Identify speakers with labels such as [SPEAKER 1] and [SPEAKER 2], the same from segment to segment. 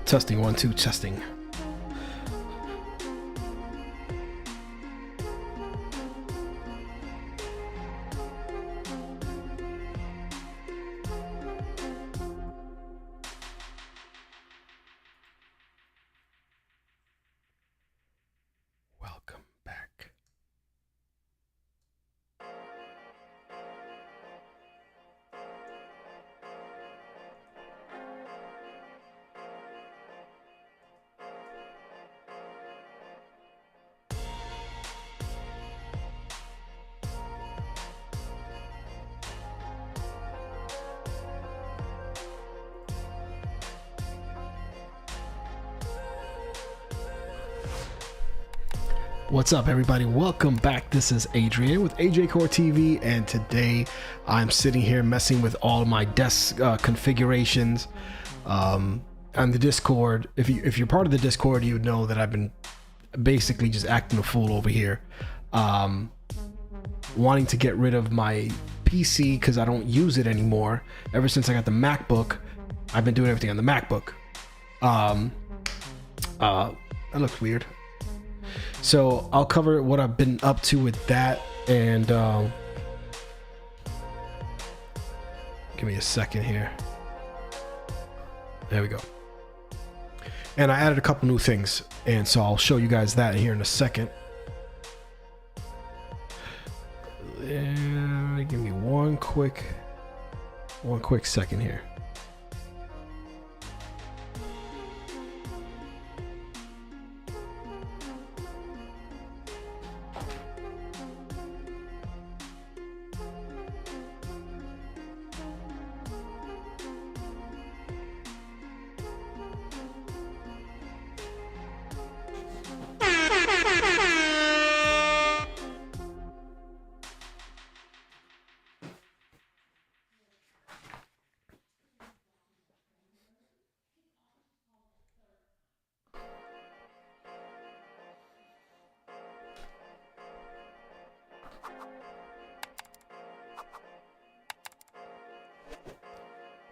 [SPEAKER 1] Testing 1 2 testing. Welcome back. What's up, everybody? Welcome back. This is Adrian with AJ Core TV, and today I'm sitting here messing with all my desk configurations on the Discord. If you're part of the Discord, you would know that I've been basically just acting a fool over here, wanting to get rid of my PC because I don't use it anymore. Ever since I got the MacBook, I've been doing everything on the MacBook. That looks weird. So I'll cover what I've been up to with that, and give me a second here. There we go. And I added a couple new things, and so I'll show you guys that here in a second. And give me one quick second here.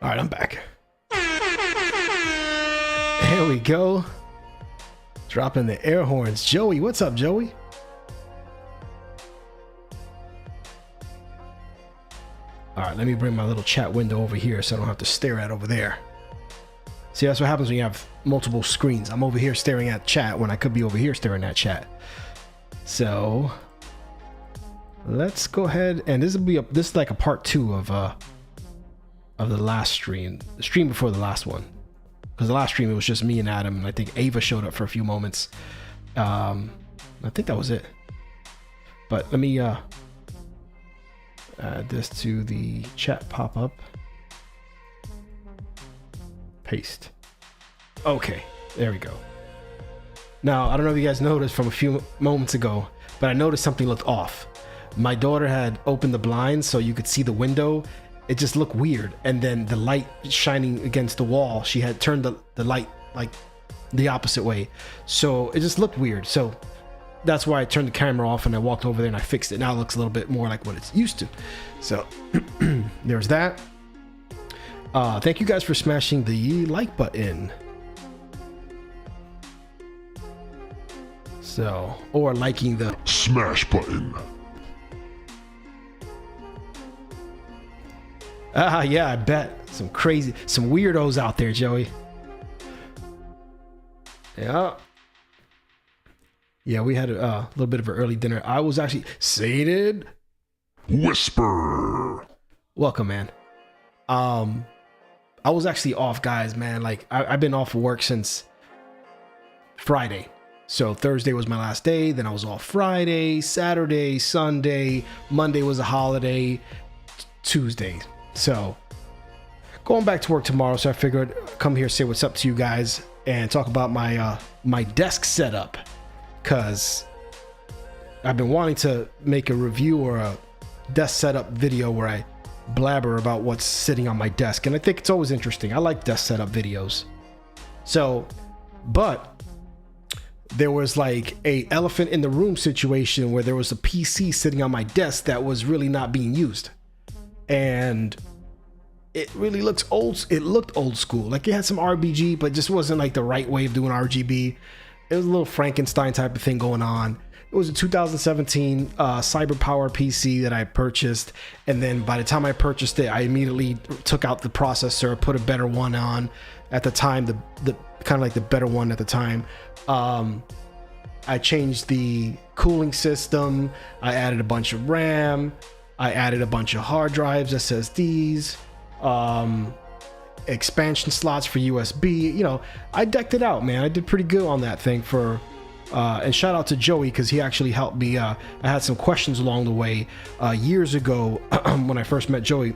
[SPEAKER 1] All right, I'm back. Here we go. Dropping the air horns. Joey, what's up, Joey? All right, let me bring my little chat window over here so I don't have to stare at over there. See, that's what happens when you have multiple screens. I'm over here staring at chat when I could be over here staring at chat. So let's go ahead, and this is like a part 2 of the last stream, the stream before the last one, because the last stream it was just me and Adam, and I think Ava showed up for a few moments. I think that was it, but let me add this to the chat pop-up. Paste. Okay, there we go. Now I don't know if you guys noticed from a few moments ago, but I noticed something looked off. My daughter had opened the blinds so you could see the window. It just looked weird, and then the light shining against the wall, she had turned the light like the opposite way, so it just looked weird. So that's why I turned the camera off and I walked over there and I fixed it. Now it looks a little bit more like what it's used to. So there's that. Thank you guys for smashing the like button. So, or liking the
[SPEAKER 2] smash button.
[SPEAKER 1] Yeah, I bet. Some weirdos out there, Joey. Yeah. Yeah, we had a little bit of an early dinner. I was actually sated.
[SPEAKER 2] Whisper.
[SPEAKER 1] Welcome, man. I was actually off, guys, man. Like, I've been off of work since Friday. So Thursday was my last day. Then I was off Friday, Saturday, Sunday. Monday was a holiday. Tuesday. So going back to work tomorrow, so I figured I'd come here, say what's up to you guys, and talk about my my desk setup, because I've been wanting to make a review or a desk setup video where I blabber about what's sitting on my desk, and I think it's always interesting. I like desk setup videos. So, but there was like a elephant in the room situation where there was a PC sitting on my desk that was really not being used. And it really looks old. It looked old school. Like it had some RBG, but just wasn't like the right way of doing RGB. It was a little Frankenstein type of thing going on. It was a 2017 CyberPower PC that I purchased, and then by the time I purchased it, I immediately took out the processor, put a better one on. At the time, the kind of like the better one at the time. I changed the cooling system. I added a bunch of RAM. I added a bunch of hard drives, SSDs, expansion slots for USB. You know, I decked it out, man. I did pretty good on that thing for. And shout out to Joey, because he actually helped me. I had some questions along the way years ago when I first met Joey,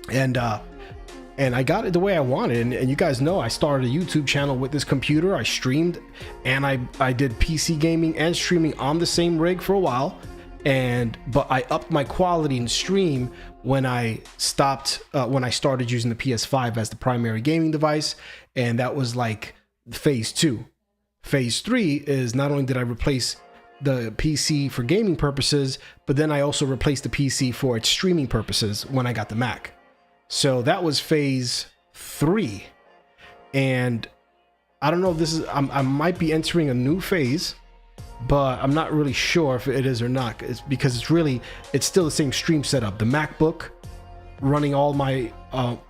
[SPEAKER 1] and I got it the way I wanted. And you guys know I started a YouTube channel with this computer. I streamed, and I did PC gaming and streaming on the same rig for a while. But I upped my quality in stream when I started using the PS5 as the primary gaming device, and that was like phase 2. Phase 3 is not only did I replace the PC for gaming purposes, but then I also replaced the PC for its streaming purposes when I got the Mac. So that was phase 3. And I don't know if this is, I might be entering a new phase, but I'm not really sure if it is or not. It's because it's still the same stream setup. The MacBook running all my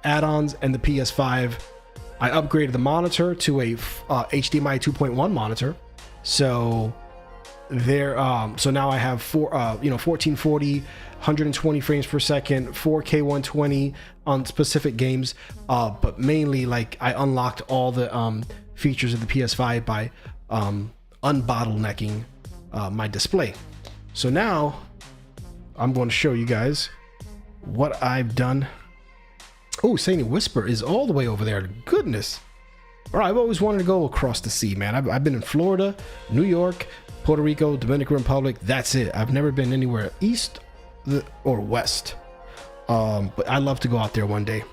[SPEAKER 1] add-ons, and the PS5. I upgraded the monitor to a HDMI 2.1 monitor, so so now I have 1440, 120 frames per second, 4K 120 on specific games, but mainly like I unlocked all the features of the PS5 by unbottlenecking my display. So now I'm going to show you guys what I've done. Oh, Saint Whisper is all the way over there. Goodness. All right, I've always wanted to go across the sea, man. I've been in Florida, New York, Puerto Rico, Dominican Republic. That's it. I've never been anywhere east or west. But I'd love to go out there one day.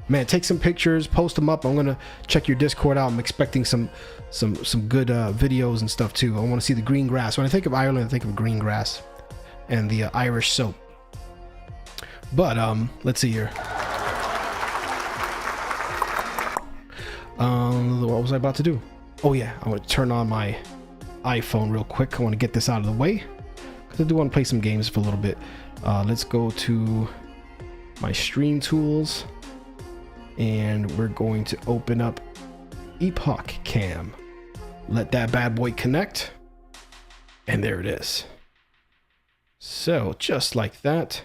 [SPEAKER 1] Man, take some pictures, post them up. I'm gonna check your Discord out. I'm expecting some good videos and stuff too. I want to see the green grass. When I think of Ireland, I think of green grass and the Irish soap. But let's see here. What was I about to do? Oh yeah, I want to turn on my iPhone real quick. I want to get this out of the way because I do want to play some games for a little bit. Let's go to my stream tools, and we're going to open up Epoch Cam. Let that bad boy connect, and there it is. So just like that,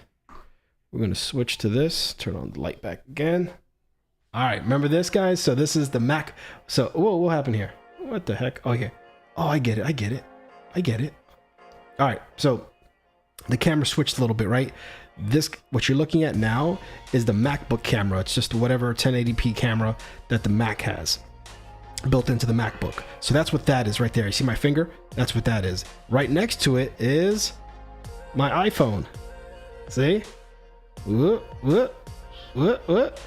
[SPEAKER 1] we're going to switch to this. Turn on the light back again. All right, remember this, guys? So this is the Mac. So, whoa, what happened here? What the heck? Oh, yeah. Oh, I get it. All right, so the camera switched a little bit, right? What you're looking at now is the MacBook camera. It's just whatever 1080p camera that the Mac has built into the MacBook. So that's what that is right there. You see my finger? That's what that is. Right next to it is my iPhone. See? Whoop, whoop, whoop, whoop.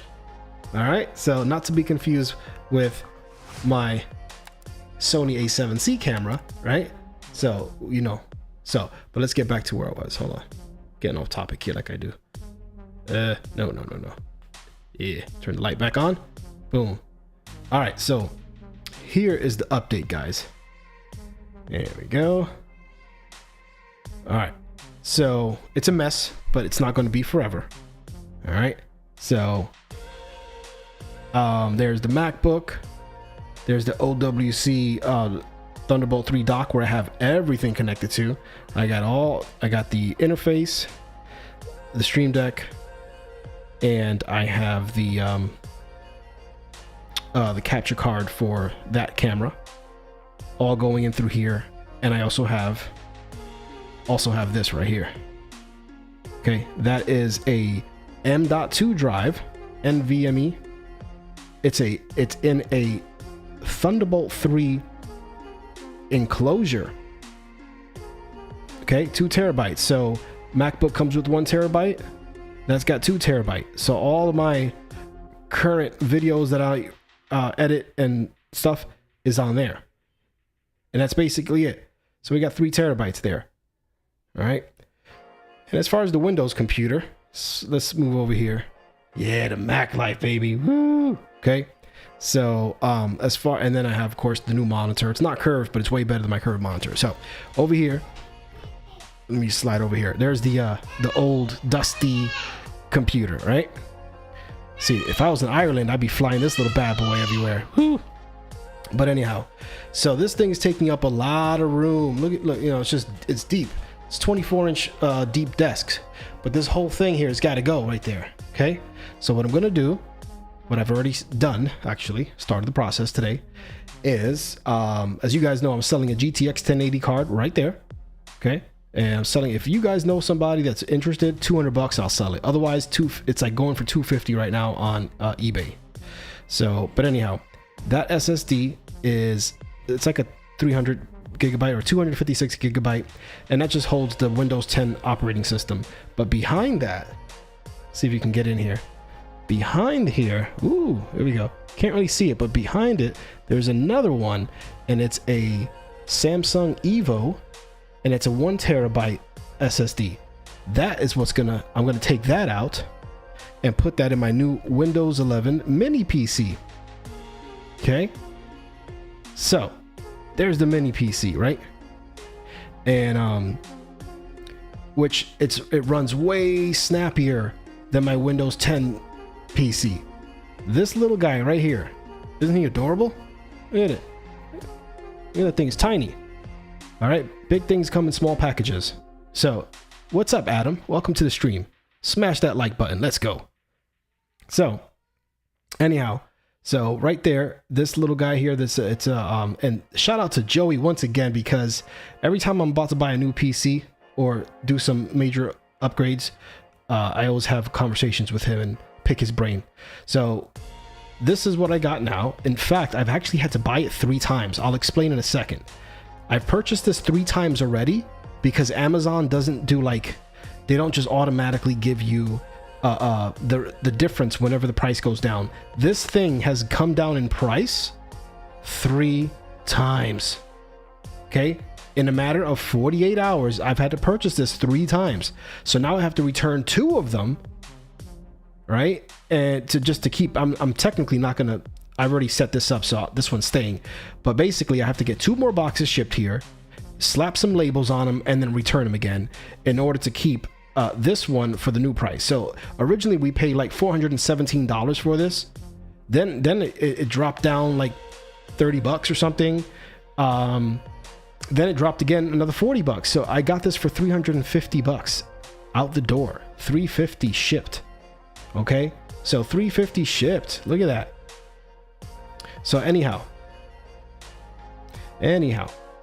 [SPEAKER 1] All right, so not to be confused with my Sony A7C camera, right? So, but let's get back to where I was. Hold on. Getting off topic here like I do. No. Yeah, turn the light back on. Boom. All right, so here is the update, guys. There we go. All right, so it's a mess, but it's not going to be forever. All right, so there's the MacBook. There's the OWC Thunderbolt 3 dock where I have everything connected to. I got the interface, the Stream Deck, and I have the capture card for that camera, all going in through here. And I also have this right here. Okay, that is a M.2 drive, NVMe. It's in a Thunderbolt 3 enclosure. Okay, 2 terabytes. So MacBook comes with 1 terabyte. That's got 2 terabytes. So all of my current videos that I edit and stuff is on there. And that's basically it. So we got 3 terabytes there. All right. And as far as the Windows computer, let's move over here. Yeah, the Mac life, baby. Woo. Okay. So and then I have, of course, the new monitor. It's not curved, but it's way better than my curved monitor. So over here, let me slide over here. There's the old dusty computer, right? See, if I was in Ireland, I'd be flying this little bad boy everywhere. Woo. But anyhow, so this thing is taking up a lot of room. Look, you know, it's deep. It's 24-inch deep desks. But this whole thing here has got to go right there. Okay. So what I'm going to do, what I've already done, actually started the process today, is, as you guys know, I'm selling a GTX 1080 card right there. Okay. And I'm selling, if you guys know somebody that's interested, $200, I'll sell it. Otherwise, it's like going for $250 right now on eBay. So, but anyhow, that SSD it's like a 300 gigabyte or 256 gigabyte, and that just holds the Windows 10 operating system. But behind that, see if you can get in here. Behind here, ooh, there we go. Can't really see it, but behind it, there's another one, and it's a Samsung Evo, and it's a 1 terabyte SSD. That is I'm gonna take that out and put that in my new Windows 11 mini PC. Okay, so there's the mini PC, right? And which it runs way snappier than my Windows 10 PC. This little guy right here, isn't he adorable? Look at it. Look at that thing, it's tiny. All right, big things come in small packages. So what's up, Adam? Welcome to the stream. Smash that like button, let's go. So anyhow, so right there, this little guy here, and shout out to Joey once again, because every time I'm about to buy a new PC or do some major upgrades, I always have conversations with him and pick his brain. So this is what I got now. In fact, I've actually had to buy it 3 times. I'll explain in a second. I've purchased this 3 times already because Amazon doesn't do they don't just automatically give you the difference whenever the price goes down. This thing has come down in price 3 times. Okay, in a matter of 48 hours, I've had to purchase this 3 times. So now I have to return 2 of them, right? And to keep, I'm technically not gonna. I've already set this up, so this one's staying. But basically, I have to get 2 more boxes shipped here, slap some labels on them, and then return them again in order to keep this one for the new price. So originally we paid like $417 for this. Then it dropped down like $30 or something. Then it dropped again another $40. So I got this for $350 out the door. $350 shipped. Okay, so $350 shipped. Look at that. So anyhow,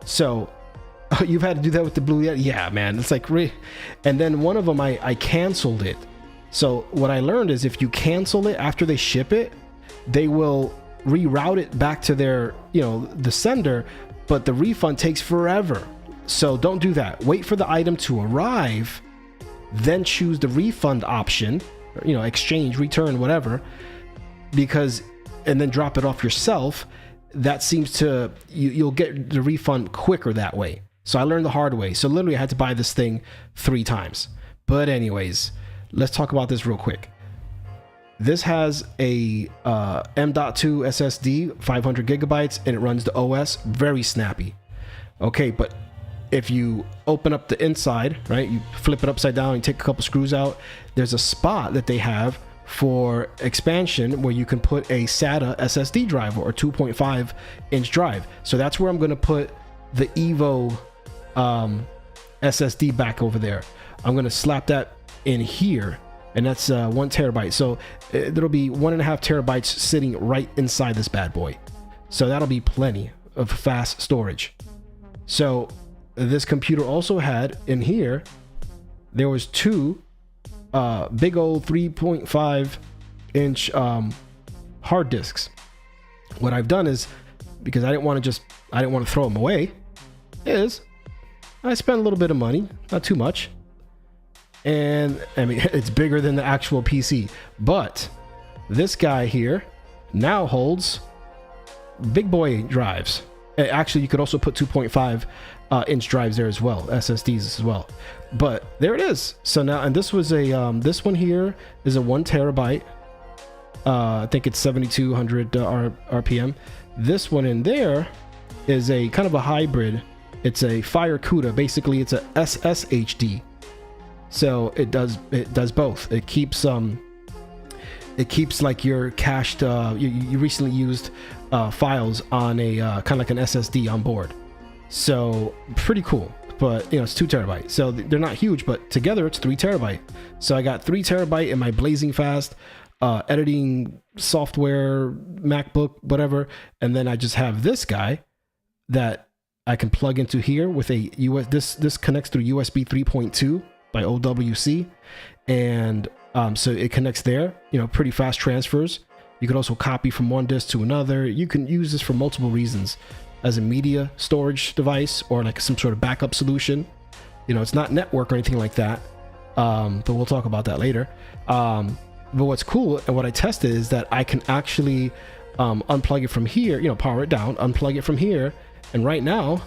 [SPEAKER 1] so you've had to do that with the Blue Yeti? Yeah, man, it's like and then one of them I canceled it. So what I learned is if you cancel it after they ship it, they will reroute it back to their, the sender, but the refund takes forever. So don't do that. Wait for the item to arrive, then choose the refund option, exchange, return, whatever, and then drop it off yourself. That seems to, you'll get the refund quicker that way. So I learned the hard way. So literally I had to buy this thing 3 times. But anyways, let's talk about this real quick. This has a M.2 SSD, 500 gigabytes, and it runs the OS, very snappy. Okay, but if you open up the inside, right, you flip it upside down and take a couple screws out, there's a spot that they have for expansion where you can put a SATA SSD drive or 2.5 inch drive. So that's where I'm going to put the Evo SSD back over there. I'm going to slap that in here, and that's 1 terabyte. So there'll be 1.5 terabytes sitting right inside this bad boy. So that'll be plenty of fast storage. So this computer also had in here, there was 2 big old 3.5 inch hard disks. What I've done is, because I didn't want to throw them away, is I spent a little bit of money, not too much, and I mean it's bigger than the actual PC, but this guy here now holds big boy drives. Actually, you could also put 2.5 inch drives there as well, SSDs as well. But there it is. So now, and this was a this one here is a 1 terabyte I think it's 7200 RPM. This one in there is a kind of a hybrid. It's a Fire CUDA. Basically, it's a SSHD. So it does both. It keeps like your cached you recently used files on a kind of like an SSD on board. So pretty cool. But it's 2 terabytes, so they're not huge, but together it's 3 terabyte. So I got 3 terabyte in my blazing fast editing software, MacBook, whatever, and then I just have this guy that I can plug into here with a this connects through USB 3.2 by OWC, and so it connects there. Pretty fast transfers. You could also copy from one disk to another. You can use this for multiple reasons, as a media storage device or like some sort of backup solution. It's not network or anything like that, but we'll talk about that later. But what's cool and what I tested is that I can actually unplug it from here, power it down, unplug it from here, and right now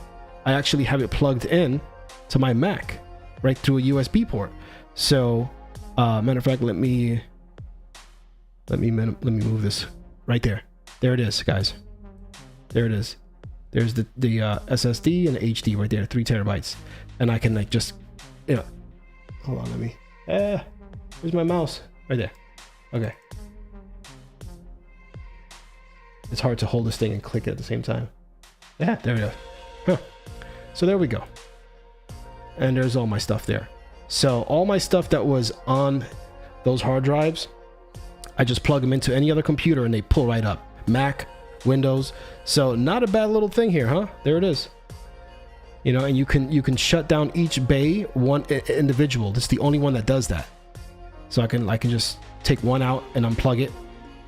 [SPEAKER 1] I actually have it plugged in to my Mac right through a USB port. So matter of fact, let me move this right there. There it is, guys. There it is. There's the SSD and the HD right there, 3 terabytes. And I can like just, hold on, let me, where's my mouse? Right there. Okay. It's hard to hold this thing and click it at the same time. Yeah, there we go. Huh. So there we go. And there's all my stuff there. So all my stuff that was on those hard drives, I just plug them into any other computer and they pull right up. Mac, Windows. So not a bad little thing here, huh? There it is. And you can shut down each bay one individual. This is the only one that does that. So I can just take one out and unplug it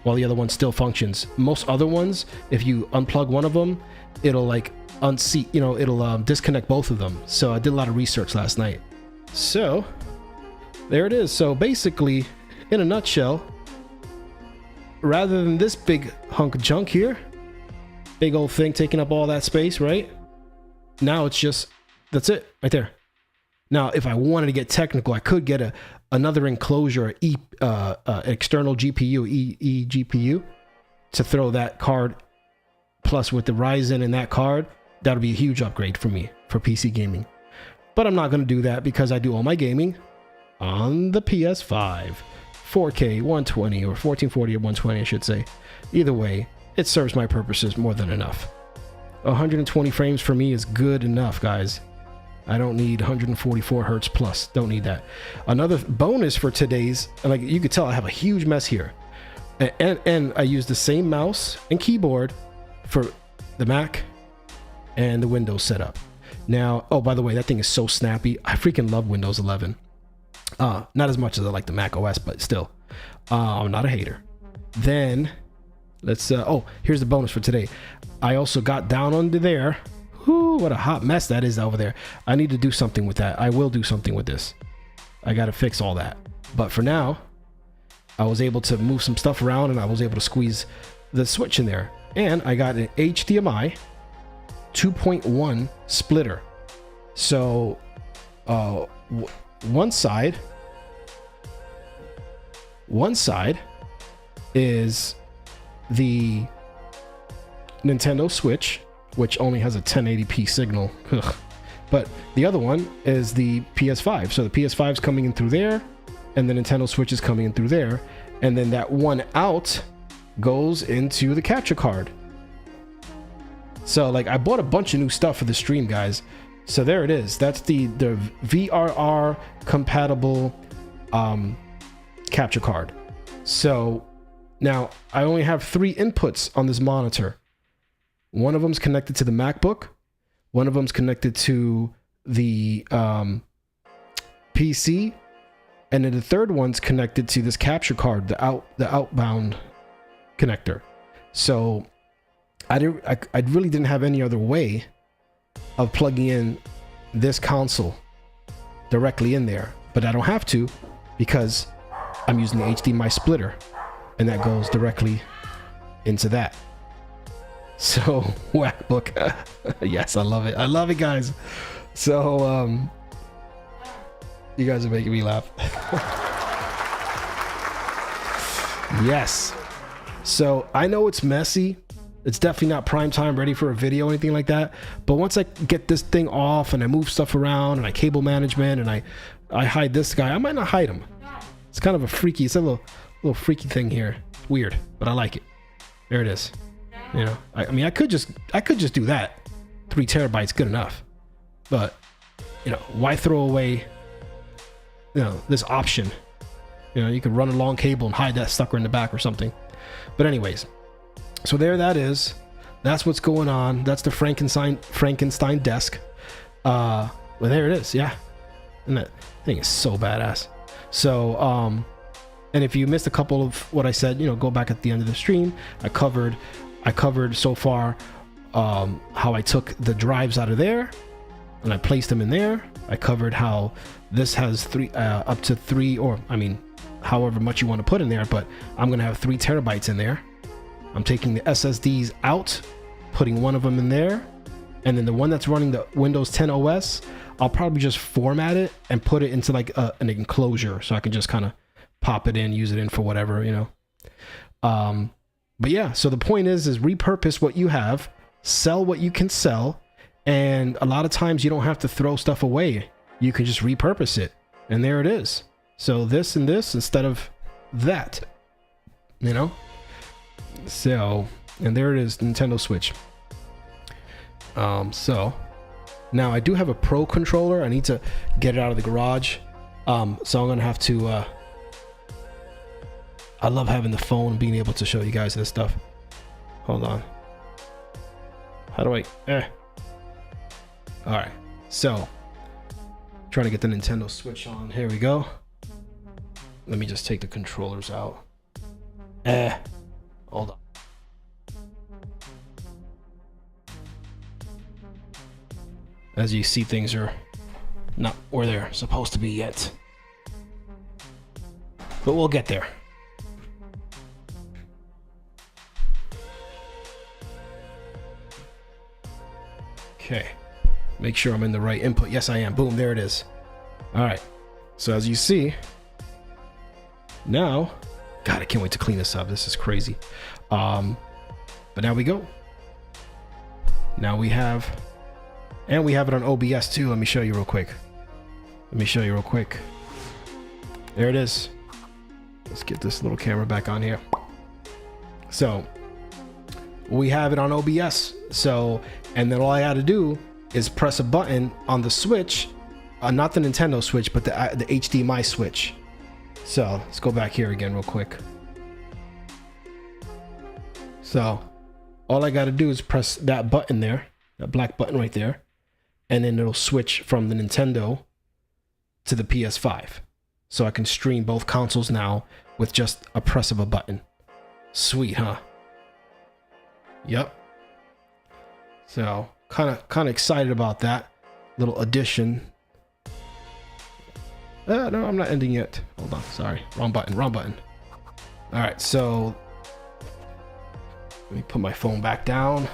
[SPEAKER 1] while the other one still functions. Most other ones, if you unplug one of them, it'll like unseat, it'll disconnect both of them. So I did a lot of research last night. So there it is. So basically, in a nutshell, rather than this big hunk of junk here, big old thing taking up all that space, right? Now it's just, that's it right there. Now, if I wanted to get technical, I could get another enclosure, external GPU, eGPU, to throw that card. Plus with the Ryzen and that card, that'll be a huge upgrade for me for PC gaming. But I'm not going to do that because I do all my gaming on the PS5. 4K 120 or 1440 or 120, I should say. Either way, it serves my purposes more than enough. 120 frames for me is good enough, guys. I don't need 144 hertz plus. Don't need that. Another bonus for today's, like you could tell I have a huge mess here. And I use the same mouse and keyboard for the Mac and the Windows setup. Now, oh, by the way, that thing is so snappy. I freaking love Windows 11. Not as much as I like the Mac OS, but still, I'm not a hater. Then let's, oh, here's the bonus for today. I also got down under there. Whoo, what a hot mess that is over there. I need to do something with that. I will do something with this. I got to fix all that. But for now, I was able to move some stuff around and I was able to squeeze the switch in there. And I got an HDMI 2.1 splitter. So, one side is the Nintendo Switch, which only has a 1080p signal. Ugh. But the other one is the PS5. So the PS5 is coming in through there, and the Nintendo Switch is coming in through there. And then that one out goes into the capture card. So like I bought a bunch of new stuff for the stream, guys. So there it is. That's the VRR compatible capture card. So now I only have 3 inputs on this monitor. One of them's connected to the MacBook. One of them's connected to the PC. And then the third one's connected to this capture card, the outbound connector. So I really didn't have any other way of plugging in this console directly in there, but I don't have to because I'm using the HDMI splitter, and that goes directly into that. So Macbook, yes, I love it. I love it, guys. So you guys are making me laugh. Yes, So I know it's messy. It's definitely not prime time ready for a video or anything like that. But once I get this thing off and I move stuff around and I cable management and I hide this guy, I might not hide him. It's kind of a freaky, it's a little freaky thing here. It's weird, but I like it. There it is. You know, I mean, I could just do that. 3 terabytes, good enough. But, you know, why throw away, you know, this option? You know, you could run a long cable and hide that sucker in the back or something. But anyways, so there that is. That's what's going on. That's the Frankenstein desk. Well, there it is. Yeah. And that thing is so badass. So, and if you missed a couple of what I said, you know, go back at the end of the stream. I covered so far how I took the drives out of there and I placed them in there. I covered how this has up to 3, or I mean, however much you want to put in there, but I'm gonna have 3 terabytes in there. I'm taking the SSDs out, putting one of them in there, and then the one that's running the Windows 10 OS, I'll probably just format it and put it into like an enclosure so I can just kind of pop it in, use it in for whatever, you know. But yeah, so the point is repurpose what you have, sell what you can sell, and a lot of times you don't have to throw stuff away. You can just repurpose it, and there it is. So this and this instead of that, you know. So, and there it is, Nintendo Switch. So now I do have a Pro controller. I need to get it out of the garage. So I'm gonna have to. I love having the phone and being able to show you guys this stuff. Hold on. How do I? All right. So, trying to get the Nintendo Switch on. Here we go. Let me just take the controllers out. Hold on. As you see, things are not where they're supposed to be yet. But we'll get there. Okay. Make sure I'm in the right input. Yes, I am. Boom, there it is. All right. So as you see, now, God, I can't wait to clean this up. This is crazy. But now we go. Now we have, and we have it on OBS too. Let me show you real quick. There it is. Let's get this little camera back on here. So we have it on OBS. So, and then all I had to do is press a button on the Switch, not the Nintendo Switch, but the HDMI Switch. So let's go back here again real quick. So all I got to do is press that button there, that black button right there, and then it'll switch from the Nintendo to the PS5. So I can stream both consoles now with just a press of a button. Sweet, huh? Yep. So kind of excited about that little addition. No, I'm not ending yet. Hold on, sorry, wrong button. All right, so let me put my phone back down.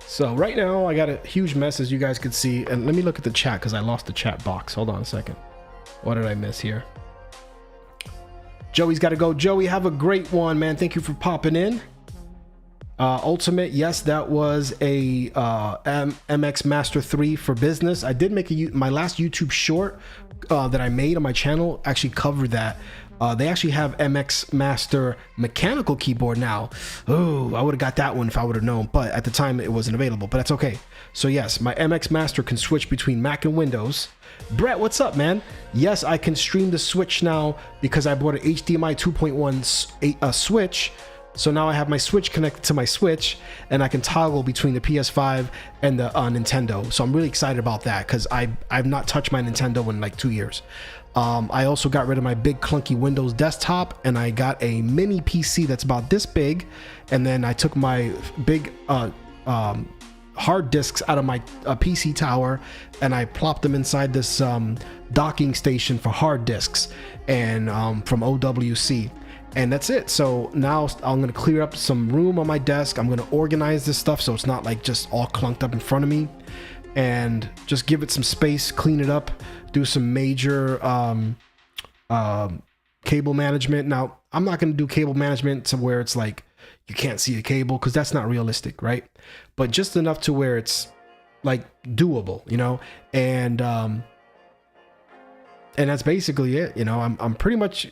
[SPEAKER 1] So right now I got a huge mess, as you guys could see, and let me look at the chat because I lost the chat box. Hold on a second. What did I miss here? Joey's got to go. Joey, have a great one, man. Thank you for popping in. Ultimate, yes, that was a MX Master 3 for business. I did make my last YouTube short that I made on my channel actually covered that. They actually have MX Master mechanical keyboard now. Oh, I would have got that one if I would have known, but at the time it wasn't available, but that's okay. So yes, my MX Master can switch between Mac and Windows. Brett, what's up, man? Yes, I can stream the Switch now because I bought an HDMI 2.1 Switch. So now I have my Switch connected to my Switch, and I can toggle between the PS5 and the Nintendo. So I'm really excited about that because I've not touched my Nintendo in like 2 years. I also got rid of my big clunky Windows desktop, and I got a mini PC that's about this big. And then I took my big hard disks out of my PC tower, and I plopped them inside this docking station for hard disks, and from OWC. And that's it. So now I'm going to clear up some room on my desk. I'm going to organize this stuff so it's not like just all clunked up in front of me, and just give it some space, clean it up, do some major cable management. Now, I'm not going to do cable management to where it's like you can't see a cable, because that's not realistic, right? But just enough to where it's like doable, you know? And that's basically it. You know, I'm pretty much,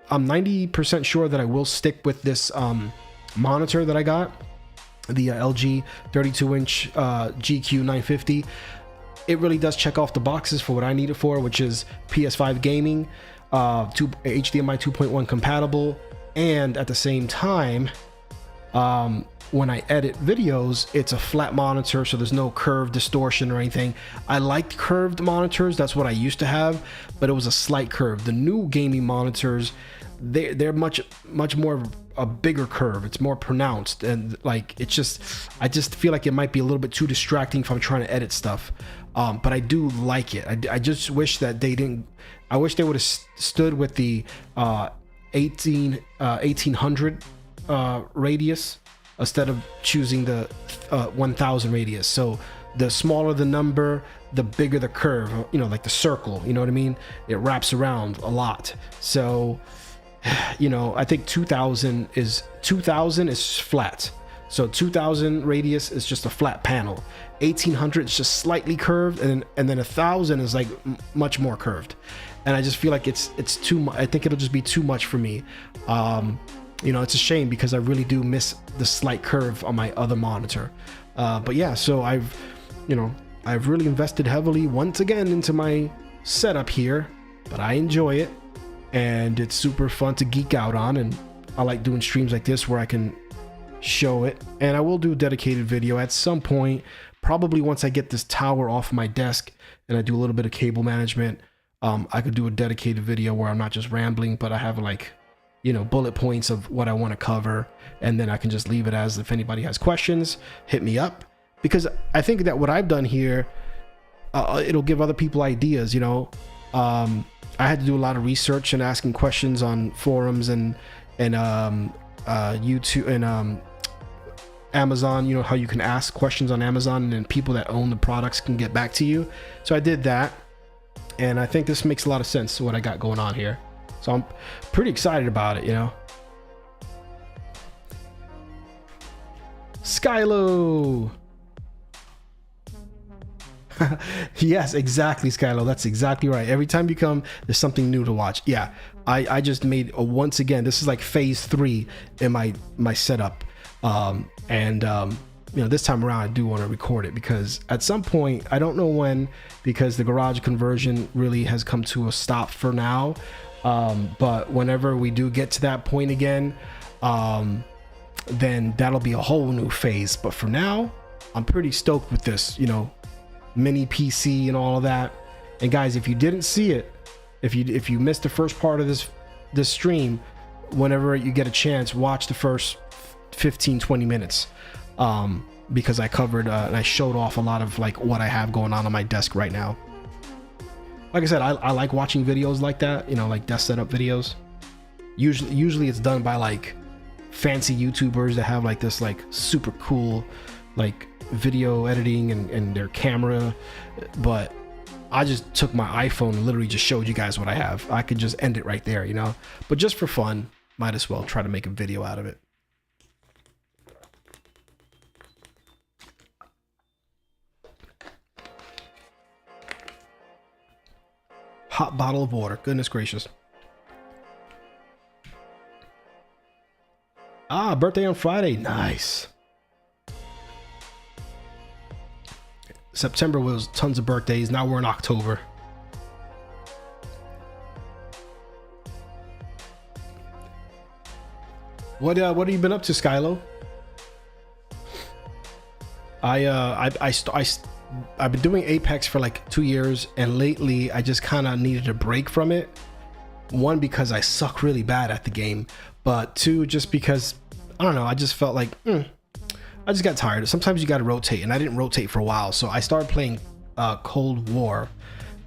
[SPEAKER 1] I'm 90% sure that I will stick with this monitor that I got, the LG 32-inch GQ 950. It really does check off the boxes for what I need it for, which is PS5 gaming, HDMI 2.1 compatible, and at the same time, when I edit videos, it's a flat monitor, so there's no curved distortion or anything. I liked curved monitors, that's what I used to have, but it was a slight curve. The new gaming monitors, they're much more of a bigger curve. It's more pronounced, and like I just feel like it might be a little bit too distracting if I'm trying to edit stuff. But I do like it. I just wish that they didn't. I wish they would have stood with the 1800 radius instead of choosing the 1000 radius. So the smaller the number, the bigger the curve, you know, like the circle, you know what I mean? It wraps around a lot. So, you know, I think 2000 is flat. So 2000 radius is just a flat panel. 1800 is just slightly curved, and then 1000 is like much more curved. And I just feel like it's too much. I think it'll just be too much for me. You know, it's a shame because I really do miss the slight curve on my other monitor. But yeah, so I've really invested heavily once again into my setup here, but I enjoy it, and it's super fun to geek out on, and I like doing streams like this where I can show it. And I will do a dedicated video at some point, probably once I get this tower off my desk and I do a little bit of cable management. I could do a dedicated video where I'm not just rambling, but I have like, you know, bullet points of what I want to cover, and then I can just leave it as, if anybody has questions, hit me up, because I think that what I've done here, it'll give other people ideas. You know, I had to do a lot of research and asking questions on forums and YouTube and Amazon. You know how you can ask questions on Amazon, and then people that own the products can get back to you. So I did that, and I think this makes a lot of sense to what I got going on here. So I'm pretty excited about it, you know. Skylo. Yes, exactly, Skylo. That's exactly right. Every time you come, there's something new to watch. Yeah, I just made once again. This is like phase 3 in my setup, you know, this time around I do want to record it, because at some point, I don't know when, because the garage conversion really has come to a stop for now. But whenever we do get to that point again, then that'll be a whole new phase. But for now, I'm pretty stoked with this, you know, mini PC and all of that. And guys, if you didn't see it, if you missed the first part of this stream, whenever you get a chance, watch the first 15-20 minutes, because I covered and I showed off a lot of like what I have going on my desk right now. Like I said, I like watching videos like that, you know, like desk setup videos. Usually it's done by like fancy YouTubers that have like this like super cool like video editing and their camera. But I just took my iPhone and literally just showed you guys what I have. I could just end it right there, you know. But just for fun, might as well try to make a video out of it. Hot bottle of water. Goodness gracious. Ah, birthday on Friday. Nice. September was tons of birthdays. Now we're in October. What have you been up to, Skylo? I've been doing Apex for like 2 years, and lately I just kind of needed a break from it. One, because I suck really bad at the game, but two, just because, I don't know, I just felt like, I just got tired. Sometimes you got to rotate, and I didn't rotate for a while, so I started playing Cold War.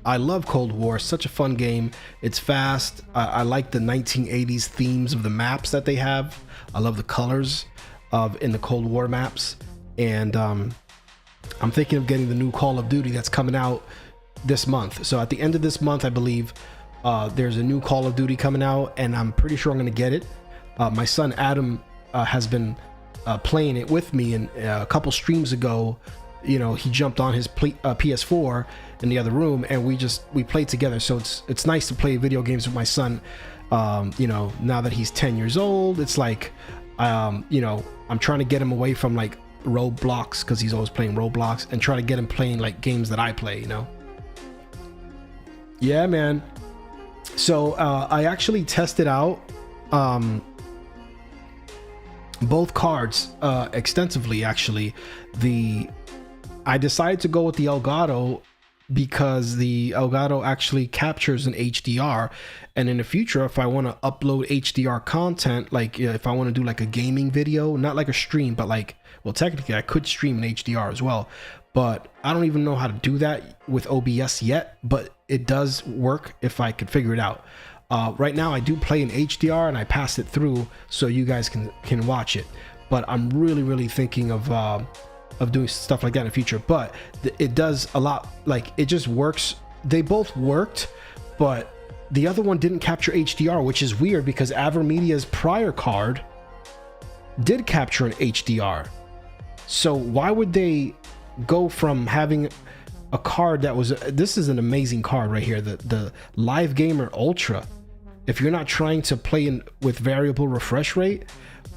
[SPEAKER 1] I love Cold War. It's such a fun game. It's fast. I like the 1980s themes of the maps that they have. I love the colors in the Cold War maps, and I'm thinking of getting the new Call of Duty that's coming out this month. So at the end of this month, I believe, There's a new Call of Duty coming out, and I'm pretty sure I'm gonna get it. My son Adam has been playing it with me, and a couple streams ago, you know, he jumped on his PS4 in the other room, and we played together. So it's nice to play video games with my son. You know, now that he's 10 years old, it's like, you know, I'm trying to get him away from like Roblox, because he's always playing Roblox, and try to get him playing like games that I play, you know. Yeah, man. So I actually tested out both cards extensively. Actually, I decided to go with the Elgato because the Elgato actually captures an HDR, and in the future, if I want to upload HDR content, like if I want to do like a gaming video, not like a stream, but like, well, technically I could stream in HDR as well, but I don't even know how to do that with OBS yet, but it does work if I could figure it out. Right now I do play in HDR and I pass it through so you guys can watch it, but I'm really thinking of doing stuff like that in the future. But it does a lot, like it just works. They both worked, but the other one didn't capture HDR, which is weird because AverMedia's prior card did capture an HDR. So why would they go from having a card that was, this is an amazing card right here, the Live Gamer Ultra. If you're not trying to play in with variable refresh rate,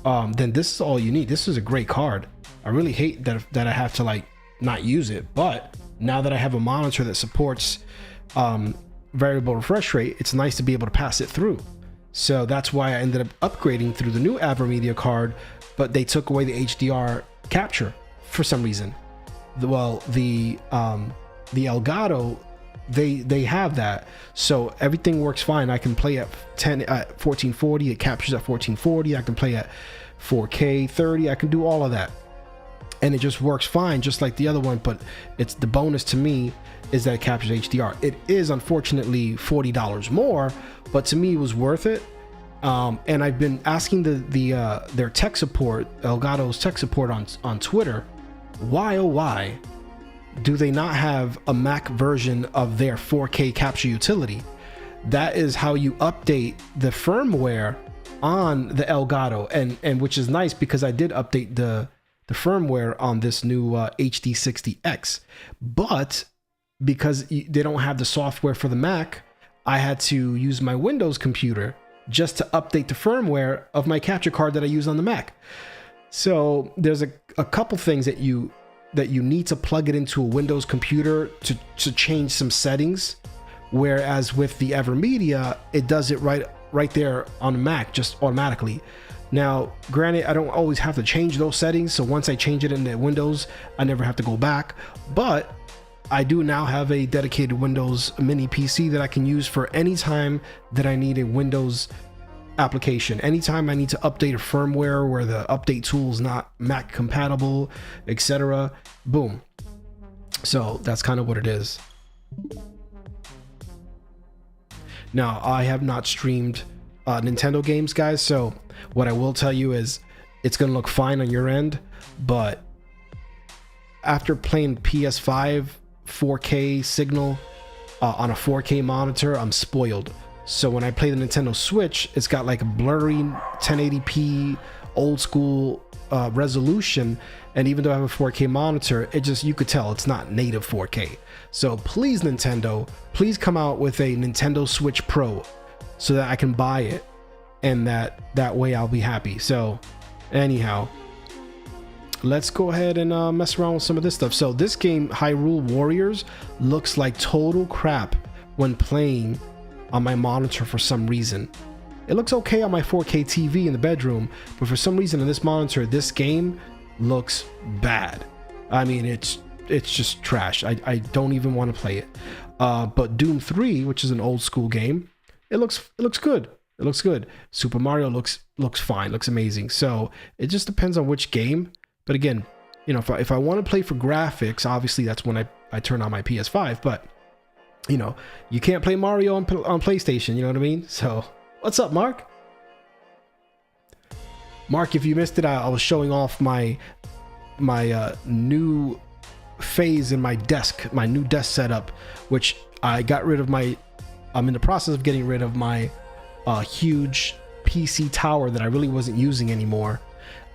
[SPEAKER 1] then this is all you need. This is a great card. I really hate that I have to like not use it, but now that I have a monitor that supports variable refresh rate, it's nice to be able to pass it through. So that's why I ended up upgrading through the new AverMedia card, but they took away the HDR capture for some reason. Well, the Elgato, they have that, so everything works fine. I can play at 1440, it captures at 1440. I can play at 4K 30. I can do all of that, and it just works fine, just like the other one. But it's the bonus to me is that it captures HDR. It is unfortunately $40 more, but to me it was worth it. And I've been asking their tech support, Elgato's tech support on Twitter, why oh why do they not have a Mac version of their 4K capture utility? That is how you update the firmware on the Elgato, and which is nice because I did update the firmware on this new HD60X, but because they don't have the software for the Mac, I had to use my Windows computer just to update the firmware of my capture card that I use on the Mac. So there's a couple things that you need to plug it into a Windows computer to change some settings, whereas with the AverMedia, it does it right there on the Mac just automatically. Now, granted, I don't always have to change those settings, so once I change it in the Windows, I never have to go back, but I do now have a dedicated Windows mini PC that I can use for any time that I need a Windows application. Anytime I need to update a firmware where the update tool is not Mac compatible, etc. Boom. So that's kind of what it is. Now, I have not streamed Nintendo games, guys, so what I will tell you is it's gonna look fine on your end, but after playing PS5 4K signal on a 4K monitor, I'm spoiled. So when I play the Nintendo Switch, it's got like a blurry 1080p old school resolution, and even though I have a 4K monitor, it just, you could tell it's not native 4K. So please, Nintendo, please come out with a Nintendo Switch Pro so that I can buy it, and that way I'll be happy. So anyhow, let's go ahead and mess around with some of this stuff. So this game, Hyrule Warriors, looks like total crap when playing on my monitor for some reason. It looks okay on my 4K TV in the bedroom, but for some reason on this monitor, this game looks bad. I mean, it's just trash. I don't even want to play it. But Doom 3, which is an old school game, it looks good. It looks good. Super Mario looks fine, looks amazing. So it just depends on which game. But again, you know, if I want to play for graphics, obviously that's when I turn on my PS5. But you know, you can't play Mario on PlayStation. You know what I mean? So what's up, Mark? Mark, if you missed it, I was showing off my new phase in my desk, my new desk setup, which I got rid of my I'm in the process of getting rid of my huge PC tower that I really wasn't using anymore.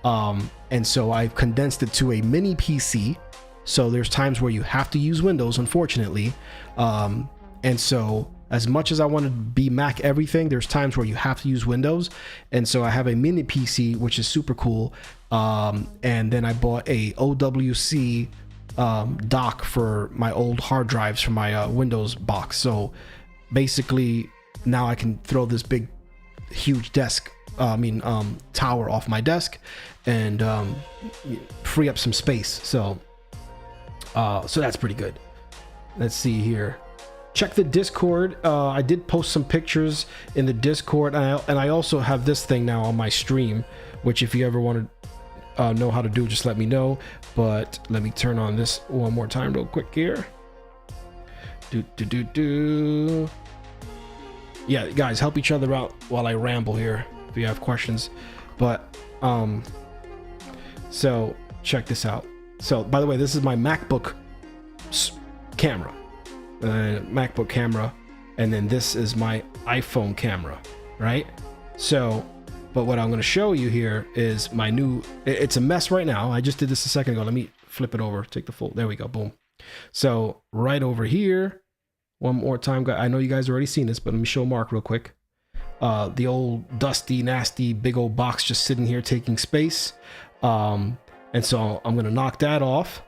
[SPEAKER 1] And so I've condensed it to a mini PC. So there's times where you have to use Windows, unfortunately. And so as much as I want to be Mac everything, there's times where you have to use Windows. And so I have a mini PC, which is super cool. And then I bought a OWC dock for my old hard drives from my Windows box. So basically now I can throw this big, huge tower off my desk and free up some space. So that's pretty good. Let's see here. Check the Discord. I did post some pictures in the Discord, and I also have this thing now on my stream, which if you ever want to know how to do, just let me know. But let me turn on this one more time real quick here. Yeah, guys, help each other out while I ramble here if you have questions. But so check this out. So by the way, this is my MacBook camera. MacBook camera, and then this is my iPhone camera, right? So but what I'm going to show you here is my new, it's a mess right now. I just did this a second ago. Let me flip it over, take the full, there we go, boom. So right over here, one more time, I know you guys already seen this, but let me show Mark real quick. The old dusty, nasty, big old box just sitting here taking space. And so I'm going to knock that off.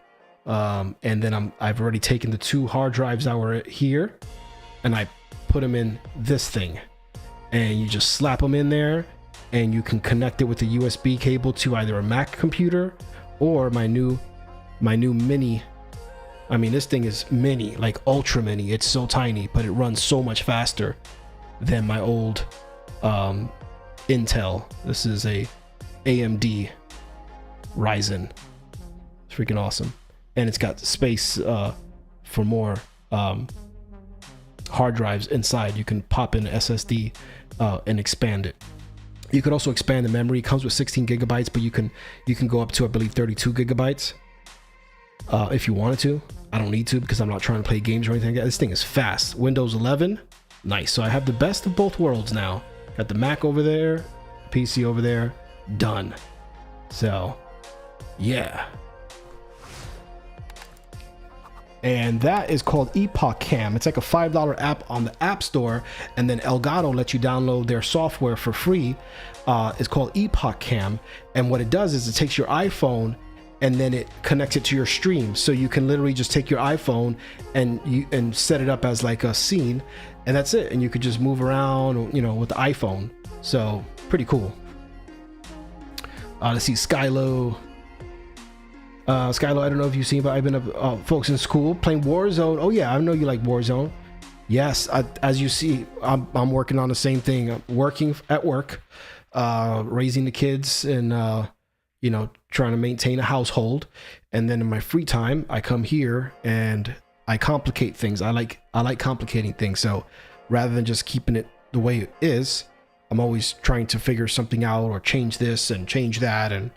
[SPEAKER 1] And then I've already taken the 2 hard drives that were here and I put them in this thing, and you just slap them in there and you can connect it with a USB cable to either a Mac computer or my new mini. I mean, this thing is mini, like ultra mini. It's so tiny, but it runs so much faster than my old Intel. This is a AMD Ryzen. It's freaking awesome. And it's got space for more hard drives inside. You can pop in an SSD and expand it. You could also expand the memory. It comes with 16 gigabytes, but you can go up to, I believe, 32 gigabytes if you wanted to. I don't need to because I'm not trying to play games or anything like that. This thing is fast. Windows 11, nice. So I have the best of both worlds now. Got the Mac over there, PC over there, done. So, yeah. And that is called Epoch Cam. It's like a $5 app on the App Store, and then Elgato lets you download their software for free. It's called Epoch Cam, and what it does is it takes your iPhone and then it connects it to your stream. So you can literally just take your iPhone and set it up as like a scene, and that's it. And you could just move around, you know, with the iPhone. So pretty cool. Let's see, Skylo. Skylo, I don't know if you've seen, but I've been up, folks in school playing Warzone. Oh yeah, I know you like Warzone. Yes, as you see, I'm working on the same thing. I'm working at work, raising the kids, and you know, trying to maintain a household. And then in my free time, I come here and I complicate things. I like complicating things. So rather than just keeping it the way it is, I'm always trying to figure something out or change this and change that. And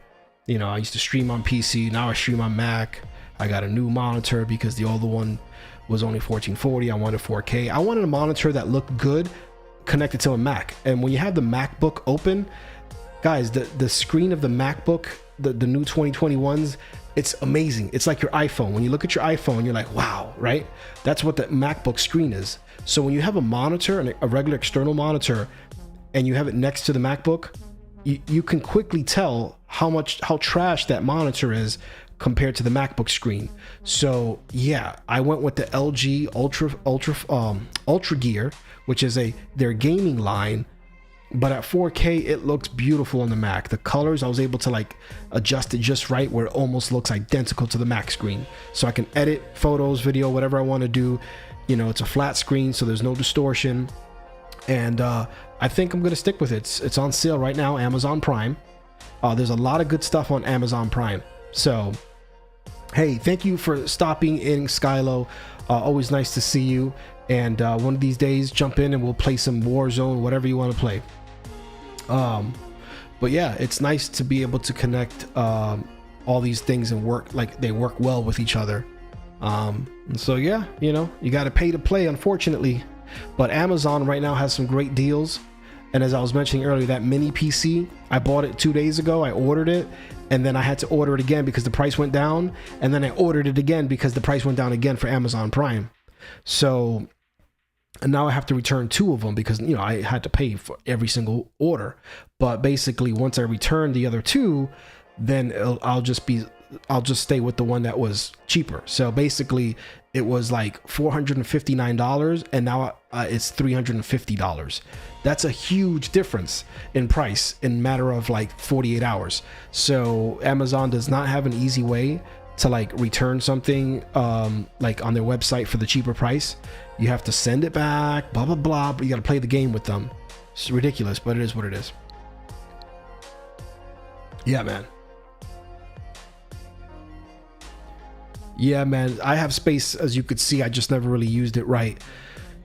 [SPEAKER 1] you know, I used to stream on PC. Now I stream on Mac. I got a new monitor because the older one was only 1440. I wanted 4K. I wanted a monitor that looked good connected to a Mac. And when you have the MacBook open, guys, the screen of the MacBook, the new 2021s, it's amazing. It's like your iPhone. When you look at your iPhone, you're like, wow, right? That's what the MacBook screen is. So when you have a monitor, and a regular external monitor, and you have it next to the MacBook, you can quickly tell how trash that monitor is compared to the MacBook screen. So yeah, I went with the LG Ultra Gear, which is their gaming line, but at 4K it looks beautiful on the Mac. The colors, I was able to like adjust it just right where it almost looks identical to the Mac screen. So I can edit photos, video, whatever I want to do. You know, it's a flat screen, so there's no distortion. And I think I'm gonna stick with it. It's on sale right now, Amazon Prime. There's a lot of good stuff on Amazon Prime. So, hey, thank you for stopping in, Skylo. Always nice to see you. And one of these days, jump in and we'll play some Warzone, whatever you want to play. But yeah, it's nice to be able to connect all these things and work like they work well with each other. And so yeah, you know, you got to pay to play, unfortunately. But Amazon right now has some great deals. And as I was mentioning earlier, that mini PC, I bought it 2 days ago. I ordered it, and then I had to order it again because the price went down. And then I ordered it again because the price went down again for Amazon Prime. So, and now I have to return 2 of them because, you know, I had to pay for every single order. But basically, once I return the other 2, then I'll just stay with the one that was cheaper. So basically, it was like $459, and now it's $350. That's a huge difference in price in a matter of like 48 hours. So Amazon does not have an easy way to like return something like on their website for the cheaper price. You have to send it back, blah, blah, blah, but you got to play the game with them. It's ridiculous, but it is what it is. Yeah, man. Yeah, man, I have space, as you could see. I just never really used it right.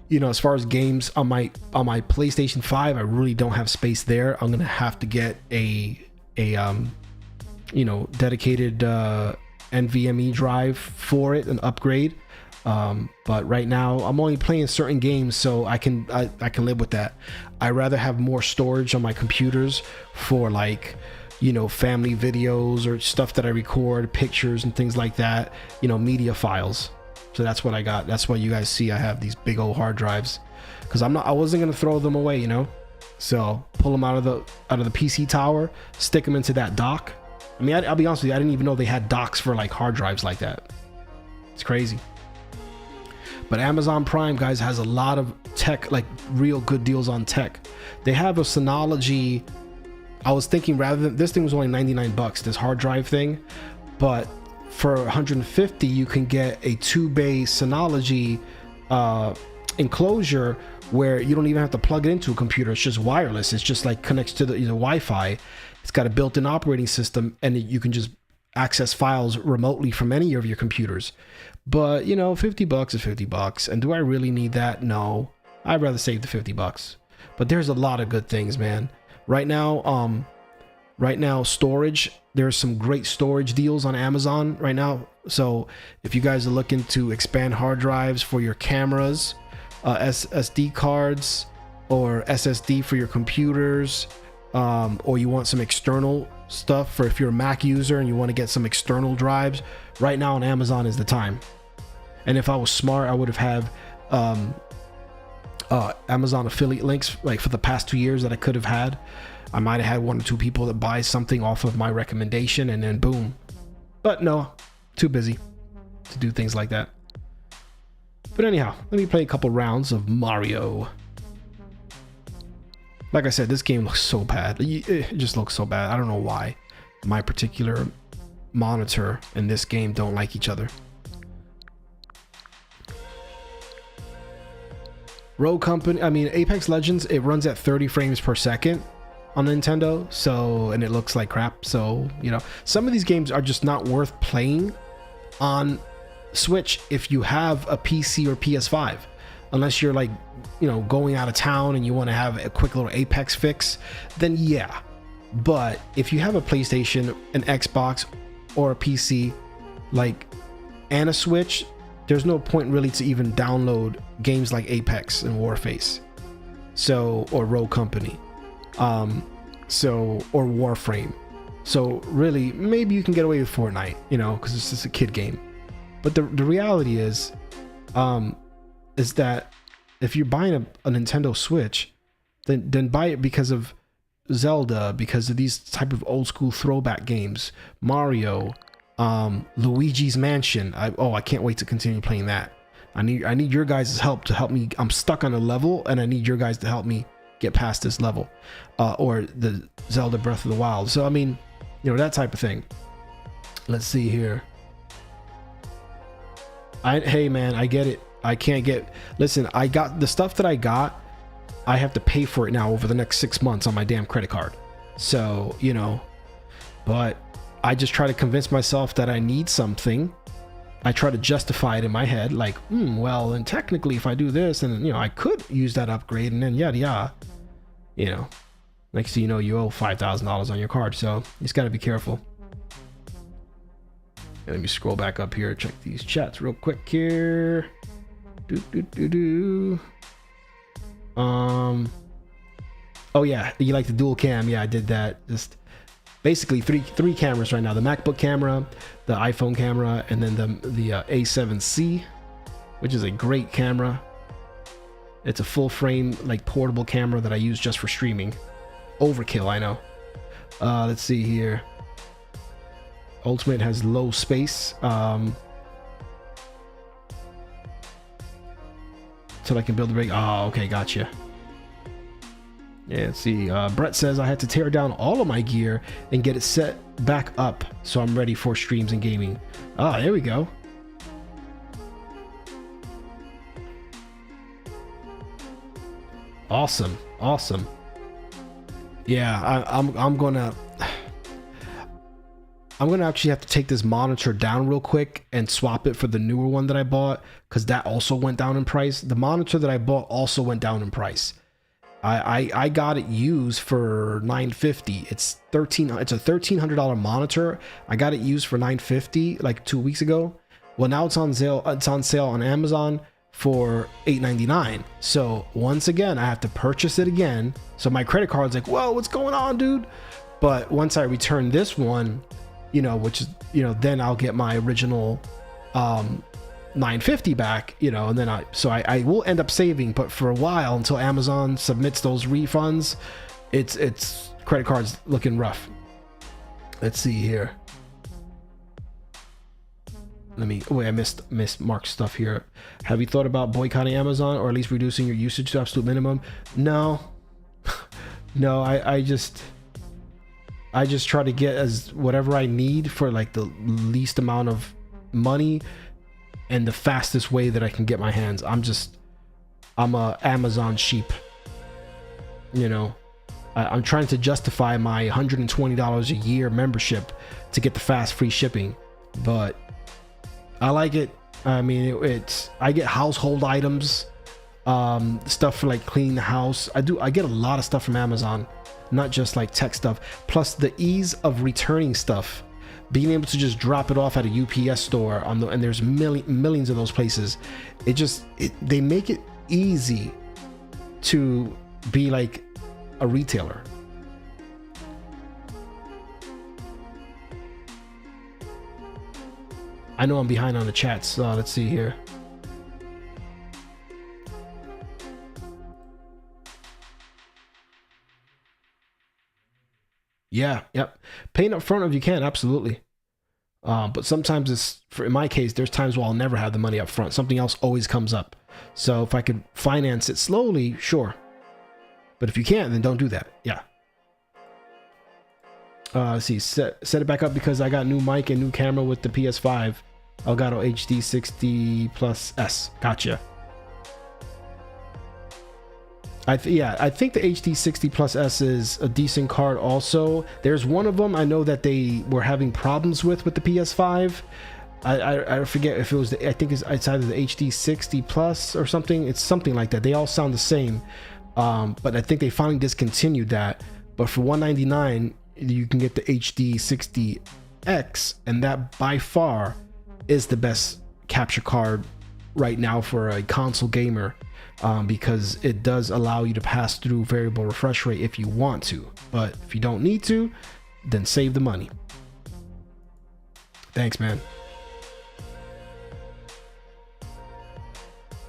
[SPEAKER 1] You know, as far as games on my PlayStation 5, I really don't have space there. I'm gonna have to get a you know, dedicated NVMe drive for it, an upgrade. But right now I'm only playing certain games, so I can live with that. I rather have more storage on my computers for, like, you know, family videos or stuff that I record, pictures and things like that, you know, media files. So that's what I got. That's why you guys see I have these big old hard drives, because I wasn't gonna throw them away, you know. So pull them out of the PC tower, stick them into that dock. I mean, I'll be honest with you, I didn't even know they had docks for like hard drives like that. It's crazy. But Amazon Prime, guys, has a lot of tech, like real good deals on tech. They have a Synology. I was thinking, rather than, this thing was only 99 bucks, this hard drive thing, but for 150 you can get a 2-bay Synology enclosure where you don't even have to plug it into a computer. It's just wireless. It's just like connects to the Wi-Fi. It's got a built-in operating system, and you can just access files remotely from any of your computers. But, you know, 50 bucks is 50 bucks. And do I really need that? No. I'd rather save the 50 bucks. But there's a lot of good things, man. Right now, storage, there's some great storage deals on Amazon right now. So if you guys are looking to expand hard drives for your cameras, SSD cards, or SSD for your computers, or you want some external stuff for if you're a Mac user and you want to get some external drives, right now on Amazon is the time. And if I was smart, I would have Amazon affiliate links like for the past 2 years that I could have had. I might have had 1 or 2 people that buy something off of my recommendation, and then boom. But no, too busy to do things like that. But anyhow, let me play a couple rounds of Mario. Like I said, this game looks so bad. It just looks so bad. I don't know why my particular monitor and this game don't like each other. Rogue Company, I mean, Apex Legends, it runs at 30 frames per second on Nintendo, so, and it looks like crap. So, you know, some of these games are just not worth playing on Switch if you have a PC or PS5, unless you're like, you know, going out of town and you want to have a quick little Apex fix, then yeah. But if you have a PlayStation, an Xbox, or a PC, like, and a Switch, there's no point really to even download games like Apex and Warface, so, or Rogue Company, so, or Warframe. So really, maybe you can get away with Fortnite, you know, because it's just a kid game. But the reality is that if you're buying a Nintendo Switch, then buy it because of Zelda, because of these type of old school throwback games, Mario, Luigi's Mansion. I can't wait to continue playing that. I need your guys' help to help me. I'm stuck on a level, and I need your guys to help me get past this level, or the Zelda Breath of the Wild. So I mean, you know, that type of thing. Let's see here. Hey man, I get it. I can't get. Listen, I got the stuff that I got. I have to pay for it now over the next 6 months on my damn credit card. So, you know, but I just try to convince myself that I need something. I try to justify it in my head, like, well, and technically if I do this, and, you know, I could use that upgrade, and then yada yada. You know, next thing you know, you owe $5,000 on your card, so you just got to be careful. And let me scroll back up here, check these chats real quick here. Oh yeah, you like the dual cam? Yeah, I did that. Just basically three cameras right now: the MacBook camera, the iPhone camera, and then the A7C, which is a great camera. It's a full frame, like portable camera that I use just for streaming. Overkill, I know. Let's see here. Ultimate has low space. So I can build a rig. Oh, okay, gotcha. Yeah, let's see. Brett says I had to tear down all of my gear and get it set back up so I'm ready for streams and gaming. Ah, there we go. Awesome, awesome. Yeah, I'm gonna actually have to take this monitor down real quick and swap it for the newer one that I bought, because that also went down in price. The monitor that I bought also went down in price. I got it used for $950. It's a $1,300 monitor. I got it used for $950 like 2 weeks ago. Well, now it's on sale. It's on sale on Amazon for $899. So once again, I have to purchase it again. So my credit card's like, whoa, what's going on, dude? But once I return this one, you know, which is, you know, then I'll get my original $950 back, you know, and then I will end up saving, but for a while until Amazon submits those refunds, it's credit cards looking rough. Let's see here. I missed Mark's stuff here. Have you thought about boycotting Amazon, or at least reducing your usage to absolute minimum? No. No, I just try to get as whatever I need for like the least amount of money and the fastest way that I can get my hands. I'm a Amazon sheep. You know, I'm trying to justify my $120 a year membership to get the fast free shipping, but I like it. I mean, I get household items, stuff for like cleaning the house. I get a lot of stuff from Amazon, not just like tech stuff. Plus the ease of returning stuff, being able to just drop it off at a UPS store and there's millions of those places. They make it easy to be like a retailer. I know I'm behind on the chats. Let's see here. Yeah, yep. Paying up front if you can, absolutely. But sometimes in my case, there's times where I'll never have the money up front. Something else always comes up. So if I could finance it slowly, sure. But if you can't, then don't do that. Yeah. Let's see, set it back up because I got new mic and new camera with the PS5 Elgato HD 60 Plus S. Gotcha. I think the HD 60 Plus S is a decent card also. There's one of them I know that they were having problems with the PS5. I forget if it was I think it's either the HD 60 Plus or something. It's something like that. They all sound the same. But I think they finally discontinued that. But for $199, you can get the HD 60X, and that by far is the best capture card right now for a console gamer. Because it does allow you to pass through variable refresh rate if you want to, but if you don't need to, then save the money. Thanks, man.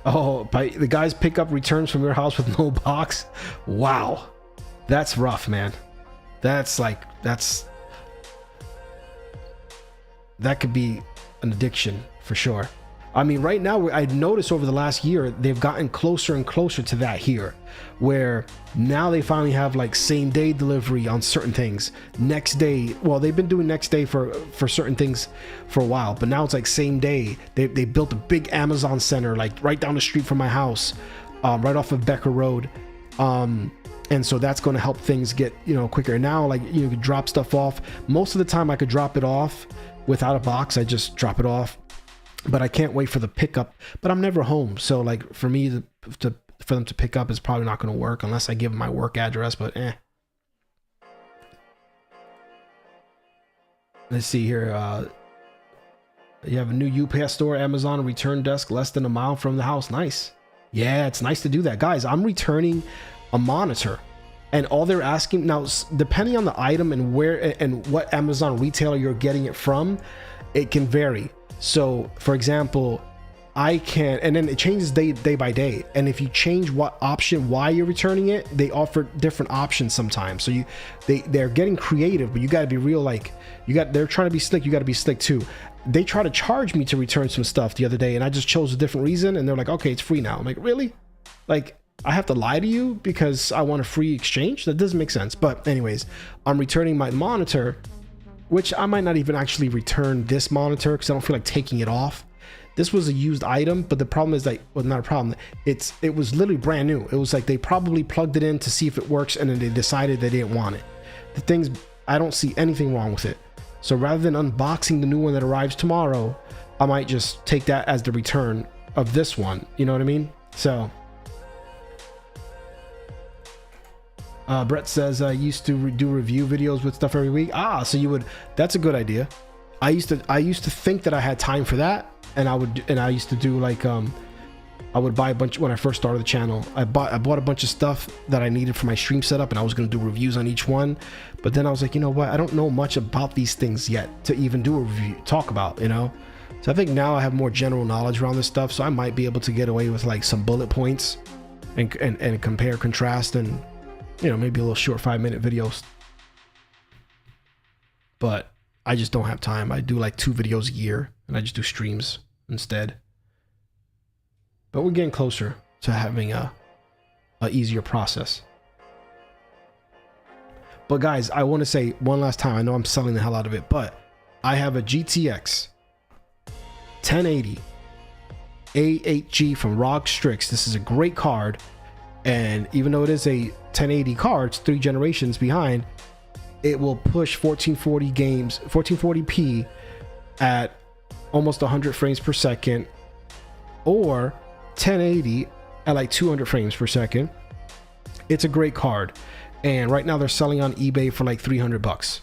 [SPEAKER 1] Oh, the guys pick up returns from your house with no box. Wow, that's rough, man. That could be an addiction for sure. I mean, right now, I've noticed over the last year, they've gotten closer and closer to that here, where now they finally have like same day delivery on certain things. Next day, well, they've been doing next day for certain things for a while, but now it's like same day. They built a big Amazon center like right down the street from my house, right off of Becker Road. And so that's going to help things get, quicker. Now, like, you could drop stuff off. Most of the time I could drop it off without a box. I just drop it off. But I can't wait for the pickup. But I'm never home, so like for me for them to pick up is probably not going to work unless I give them my work address. But let's see here. You have a new UPS store, Amazon return desk less than a mile from the house. Nice. Yeah, it's nice to do that. Guys, I'm returning a monitor. And all they're asking now, depending on the item and where and what Amazon retailer you're getting it from, it can vary. So, for example, I can, and then it changes day by day. And if you change what option, why you're returning it, they offer different options sometimes. So they're getting creative, but you got to be real. Like they're trying to be slick. You got to be slick too. They try to charge me to return some stuff the other day, and I just chose a different reason. And they're like, okay, it's free now. I'm like, really? Like, I have to lie to you because I want a free exchange? That doesn't make sense. But anyways, I'm returning my monitor, which I might not even actually return this monitor because I don't feel like taking it off. This was a used item, but the problem is that, well, not a problem. It was literally brand new. It was like they probably plugged it in to see if it works, and then they decided they didn't want it. The things, I don't see anything wrong with it. So rather than unboxing the new one that arrives tomorrow, I might just take that as the return of this one. You know what I mean? So Brett says I used to do review videos with stuff every week. So you would, that's a good idea. I used to think that I had time for that, and I used to do like I would buy a bunch when I first started the channel. I bought a bunch of stuff that I needed for my stream setup, and I was going to do reviews on each one. But then I was like, you know what? I don't know much about these things yet to even do a review, talk about, you know? So I think now I have more general knowledge around this stuff, so I might be able to get away with like some bullet points and compare, contrast, and you know, maybe a little short 5-minute videos. But I just don't have time. I do like 2 videos a year, and I just do streams instead. But we're getting closer to having a easier process. But guys, I want to say one last time, I know I'm selling the hell out of it, but I have a GTX 1080 A8G from ROG Strix. This is a great card, and even though it is a 1080 card, it's 3 generations behind, it will push 1440 games, 1440p at almost 100 frames per second, or 1080 at like 200 frames per second. It's a great card, and right now they're selling on eBay for like $300.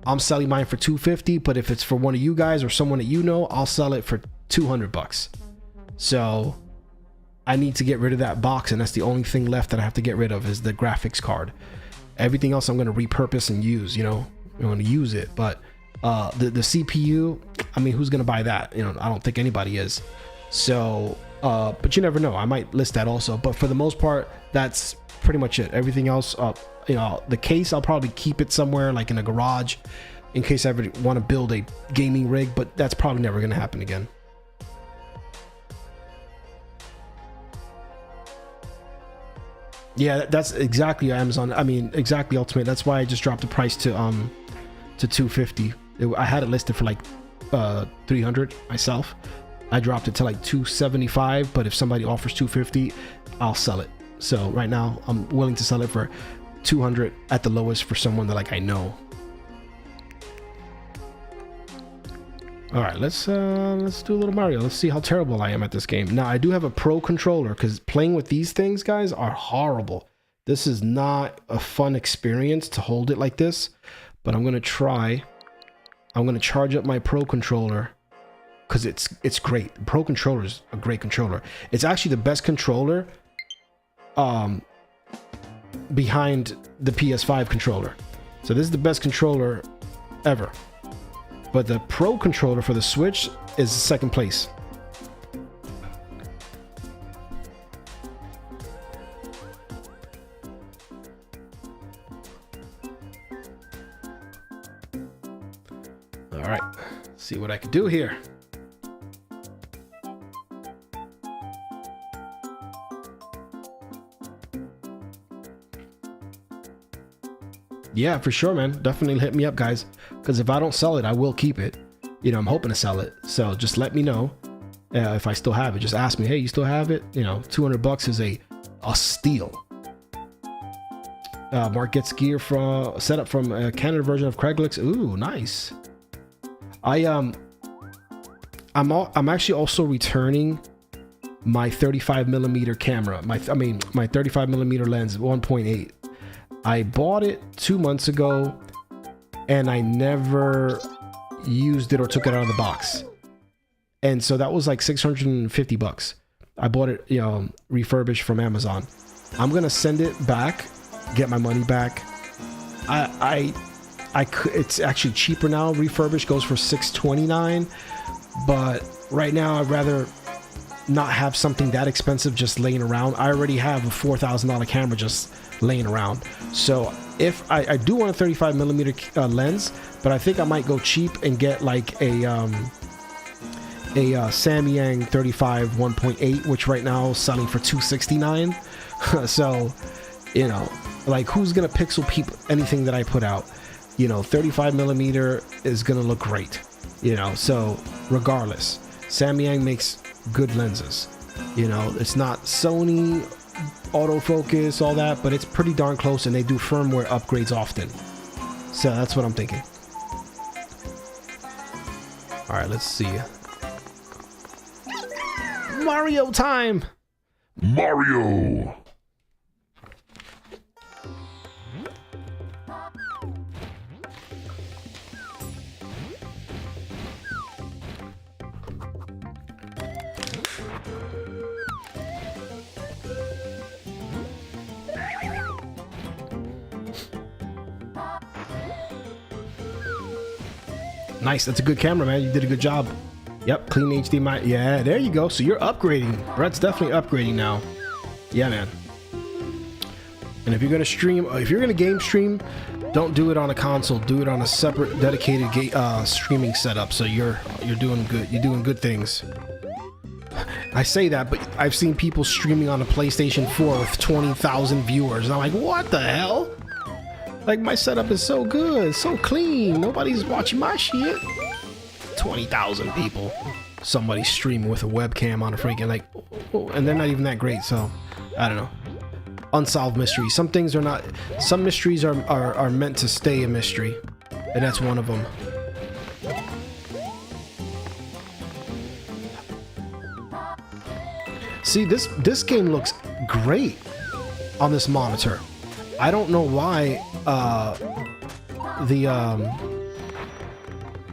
[SPEAKER 1] I'm selling mine for $250, but if it's for one of you guys or someone that you know, I'll sell it for $200. So I need to get rid of that box, and that's the only thing left that I have to get rid of is the graphics card. Everything else I'm going to repurpose and use, you know, I'm going to use it. But the CPU, I mean, who's going to buy that? You know, I don't think anybody is. So, but you never know. I might list that also. But for the most part, that's pretty much it. Everything else, you know, the case, I'll probably keep it somewhere like in a garage in case I ever want to build a gaming rig, but that's probably never going to happen again. Yeah, that's exactly Amazon. I mean, exactly Ultimate. That's why I just dropped the price to $250. I had it listed for like $300 myself. I dropped it to like $275, but if somebody offers $250, I'll sell it. So right now I'm willing to sell it for $200 at the lowest for someone that like I know. All right, let's do a little Mario. Let's see how terrible I am at this game. Now, I do have a pro controller because playing with these things, guys, are horrible. This is not a fun experience to hold it like this, but I'm going to try. I'm going to charge up my pro controller because it's great. The pro controller is a great controller. It's actually the best controller behind the PS5 controller. So this is the best controller ever. But the Pro controller for the Switch is second place. All right, let's see what I can do here. Yeah, for sure, man. Definitely hit me up, guys. Because if I don't sell it, I will keep it. You know, I'm hoping to sell it. So just let me know if I still have it. Just ask me, hey, you still have it? You know, $200 is a steal. Mark gets gear from set up from a Canada version of Craigslist. Ooh, nice. I'm actually also returning my 35mm camera. My 35mm lens 1.8. I bought it 2 months ago and I never used it or took it out of the box. And so that was like $650. I bought it, you know, refurbished from Amazon. I'm gonna send it back, get my money back. It's actually cheaper now. Refurbished goes for $629, but right now I'd rather not have something that expensive just laying around. I already have a $4,000 camera just laying around. So if I do want a 35mm lens, but I think I might go cheap and get like a Samyang 35 1.8, which right now is selling for $269. So, you know, like, who's gonna pixel peep anything that I put out? You know, 35mm is gonna look great, you know. So regardless, Samyang makes good lenses. You know, it's not Sony autofocus, all that, but it's pretty darn close, and they do firmware upgrades often. So that's what I'm thinking. All right, let's see. Mario time!
[SPEAKER 2] Mario!
[SPEAKER 1] Nice, that's a good camera, man. You did a good job. Yep, clean HDMI. Yeah, there you go. So you're upgrading. Brett's definitely upgrading now. Yeah, man. And if you're gonna stream, if you're gonna game stream, don't do it on a console. Do it on a separate, dedicated streaming setup. So you're doing good. You're doing good things. I say that, but I've seen people streaming on a PlayStation 4 with 20,000 viewers, and I'm like, what the hell? Like, my setup is so good, so clean. Nobody's watching my shit. 20,000 people. Somebody streaming with a webcam on a freaking, like, oh, and they're not even that great. So I don't know. Unsolved mysteries. Some things are not. Some mysteries are meant to stay a mystery, and that's one of them. See, this game looks great on this monitor. I don't know why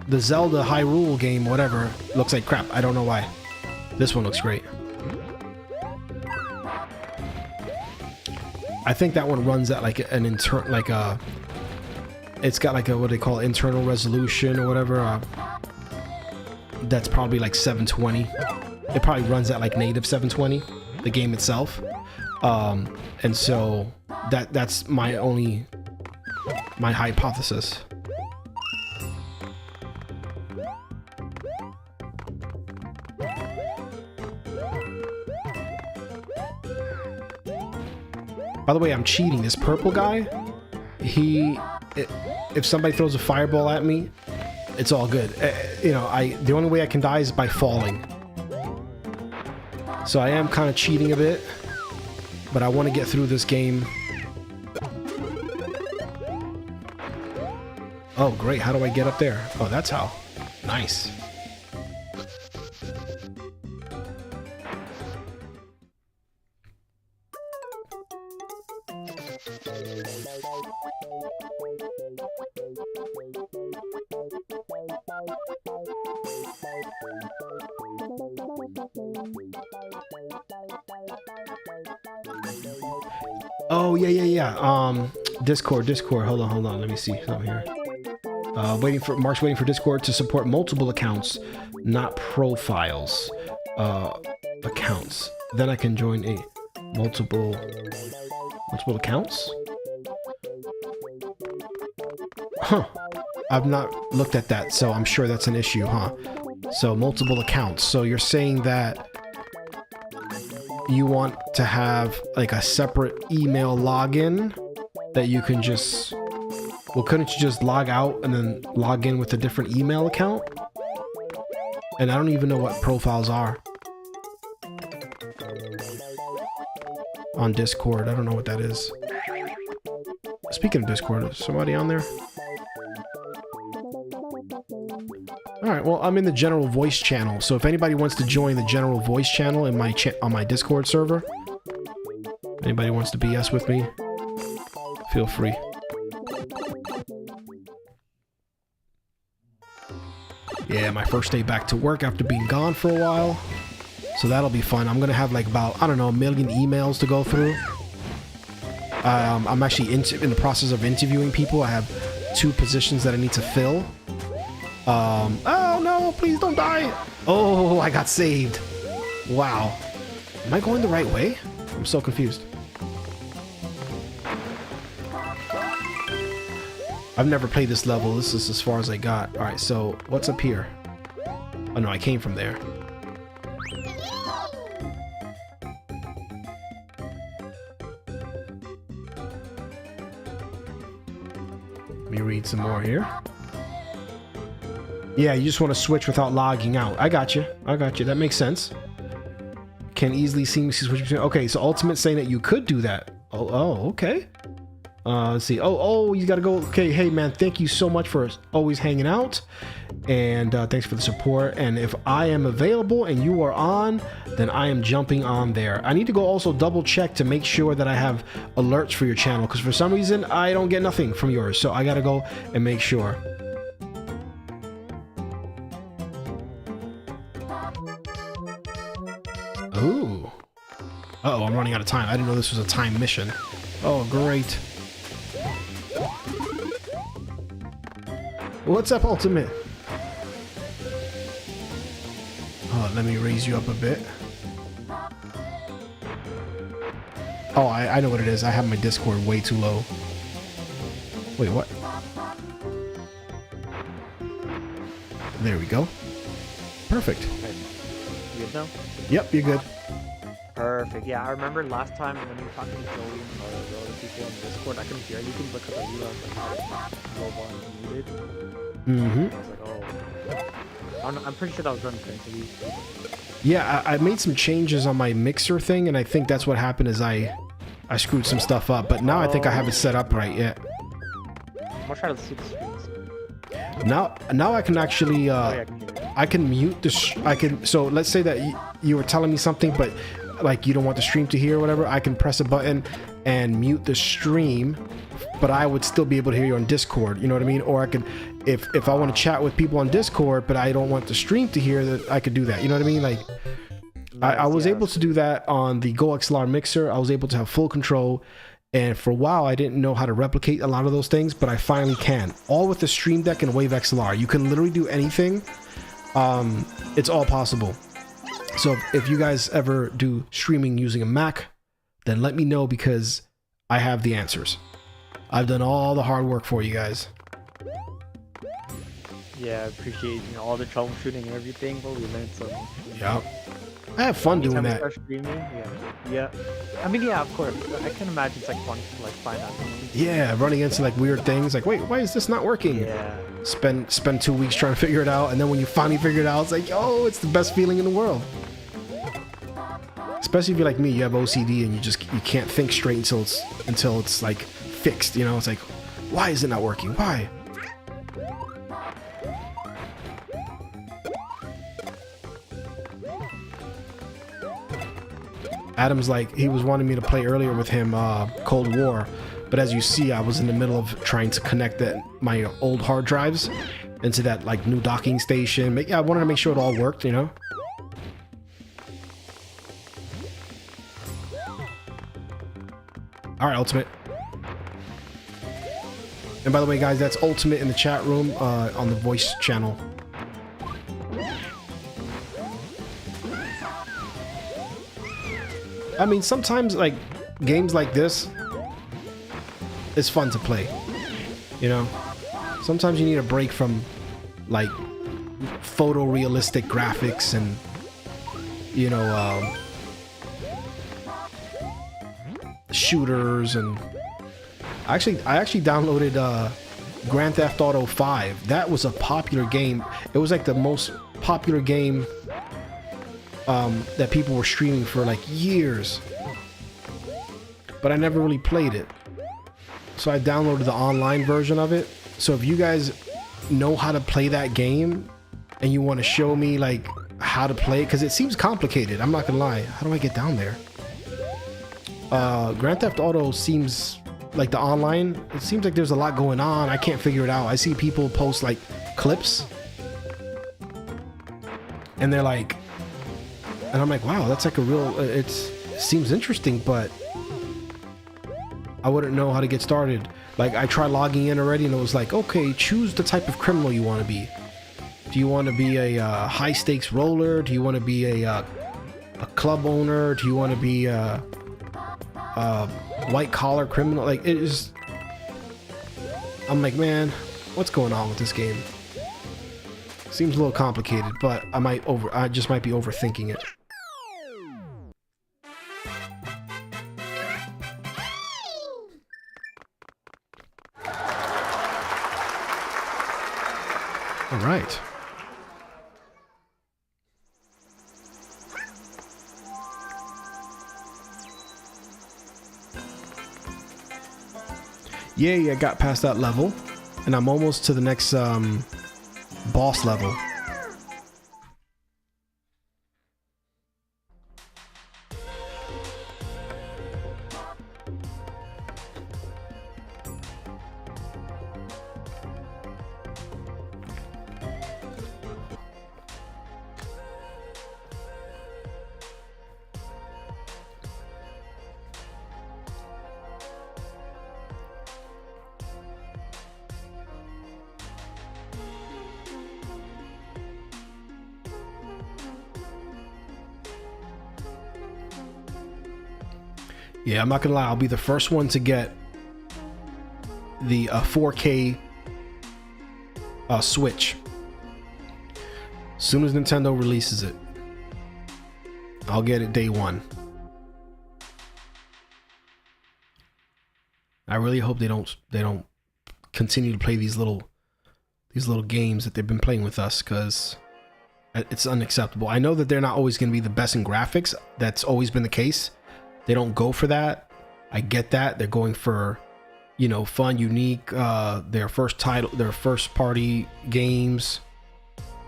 [SPEAKER 1] the Zelda Hyrule game, whatever, looks like crap. I don't know why. This one looks great. I think that one runs at like an it's got like a, what they call internal resolution or whatever. That's probably like 720. It probably runs at like native 720, the game itself. And so that's my hypothesis. By the way, I'm cheating. This purple guy, if somebody throws a fireball at me, it's all good. You know, the only way I can die is by falling. So I am kind of cheating a bit, but I want to get through this game. Oh, great. How do I get up there? Oh, that's how. Nice. Oh, yeah. Discord. Hold on. Let me see something here. Mark's waiting for Discord to support multiple accounts, not profiles. Accounts. Then I can join a multiple accounts? Huh. I've not looked at that, so I'm sure that's an issue, huh? So multiple accounts. So you're saying that you want to have like a separate email login that you can just, well, couldn't you just log out and then log in with a different email account? And I don't even know what profiles are on Discord. I don't know what that is. Speaking of Discord, is somebody on there? Alright, well, I'm in the general voice channel, so if anybody wants to join the general voice channel in my on my Discord server, anybody wants to BS with me, feel free. Yeah, my first day back to work after being gone for a while. So that'll be fun. I'm gonna have like about, I don't know, 1 million emails to go through. I'm actually in the process of interviewing people. I have 2 positions that I need to fill. Oh no, please don't die. Oh, I got saved. Wow. Am I going the right way? I'm so confused. I've never played this level. This is as far as I got. All right, so what's up here? Oh no, I came from there. Let me read some more here. Yeah, you just want to switch without logging out. I got you. I got you. That makes sense. Can easily seamlessly switch between. Okay, so Ultimate saying that you could do that. Oh, okay. Let's see. Oh, you gotta go. Okay, hey man, thank you so much for always hanging out, and thanks for the support. And if I am available and you are on, then I am jumping on there. I need to go also double check to make sure that I have alerts for your channel, because for some reason I don't get nothing from yours, so I gotta go and make sure. Ooh. Uh-oh, I'm running out of time. I didn't know this was a time mission. Oh, great. What's up, Ultimate? Oh, let me raise you up a bit. Oh, I know what it is. I have my Discord way too low. Wait, what? There we go. Perfect.
[SPEAKER 3] You good now?
[SPEAKER 1] Yep, you're good.
[SPEAKER 3] Perfect. Yeah, I remember last time when you were talking to Joey or the other people in Discord, I couldn't hear anything because I realized like how mobile and muted. I was like, oh. I'm pretty sure that was done eventually.
[SPEAKER 1] Yeah, I made some changes on my mixer thing, and I think that's what happened is I screwed some stuff up, but now I think I have it set up right. Yeah.
[SPEAKER 3] I'm gonna try to see the screens.
[SPEAKER 1] Now I can actually I can mute the so let's say that you were telling me something, but like you don't want the stream to hear or whatever. I can press a button and mute the stream, but I would still be able to hear you on Discord, you know what I mean? Or I could, if I want to chat with people on Discord, but I don't want the stream to hear, that I could do that, you know what I mean? Like I was able to do that on the GoXLR mixer. I was able to have full control, and for a while I didn't know how to replicate a lot of those things, but I finally can, all with the Stream Deck and Wave XLR. You can literally do anything. It's all possible. So if you guys ever do streaming using a Mac, then let me know, because I have the answers. I've done all the hard work for you guys.
[SPEAKER 3] Yeah, I appreciate all the troubleshooting and everything, but we learned so much.
[SPEAKER 1] Yeah. I have fun doing that.
[SPEAKER 3] Start streaming, yeah. I mean, yeah, of course. I can imagine it's like fun to like find out.
[SPEAKER 1] Yeah, running into like weird things, like, wait, why is this not working?
[SPEAKER 3] Yeah.
[SPEAKER 1] Spend 2 weeks trying to figure it out, and then when you finally figure it out, it's like, oh, it's the best feeling in the world. Especially if you're like me, you have OCD and you can't think straight until it's like fixed, you know? It's like, why is it not working? Why? Adam's like, he was wanting me to play earlier with him Cold War, but as you see, I was in the middle of trying to connect my old hard drives into that like new docking station. Yeah, I wanted to make sure it all worked, you know? All right, Ultimate. And by the way, guys, that's Ultimate in the chat room on the voice channel. I mean, sometimes like games like this, it's fun to play, you know? Sometimes you need a break from like photorealistic graphics and, you know, shooters. And I actually downloaded Grand Theft Auto 5. That was a popular game. It was like the most popular game that people were streaming for like years, but I never really played it. So I downloaded the online version of it. So if you guys know how to play that game and you want to show me like how to play it, because it seems complicated, I'm not gonna lie. How do I get down there? Grand Theft Auto seems like the online, it seems like there's a lot going on. I can't figure it out. I see people post like clips and they're like, And I'm like, wow, that's like a real, it seems interesting, but I wouldn't know how to get started. Like, I tried logging in already and it was like, okay, choose the type of criminal you want to be. Do you want to be a high stakes roller? Do you want to be a club owner? Do you want to be a white collar criminal? Like, it is, I'm like, man, what's going on with this game? Seems a little complicated, but I just might be overthinking it. All right. Yay, I got past that level, and I'm almost to the next boss level. Yeah, I'm not gonna lie, I'll be the first one to get the 4K Switch. As soon as Nintendo releases it, I'll get it day one. I really hope they don't continue to play these little games that they've been playing with us, because it's unacceptable. I know that they're not always going to be the best in graphics. That's always been the case. They don't go for that. I get that. They're going for, you know, fun, unique, their first party games.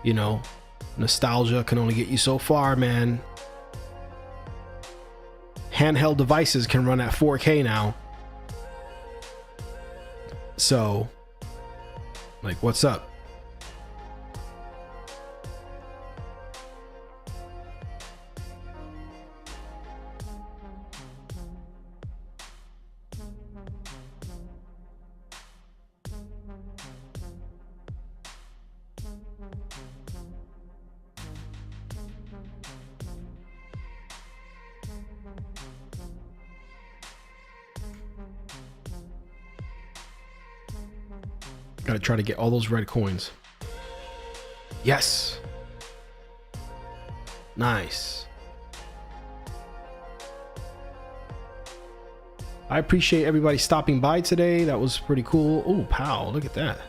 [SPEAKER 1] You know, nostalgia can only get you so far, man. Handheld devices can run at 4K now. So, like, what's up? Gotta try to get all those red coins. Yes. Nice. I appreciate everybody stopping by today. That was pretty cool. Oh, pow, look at that.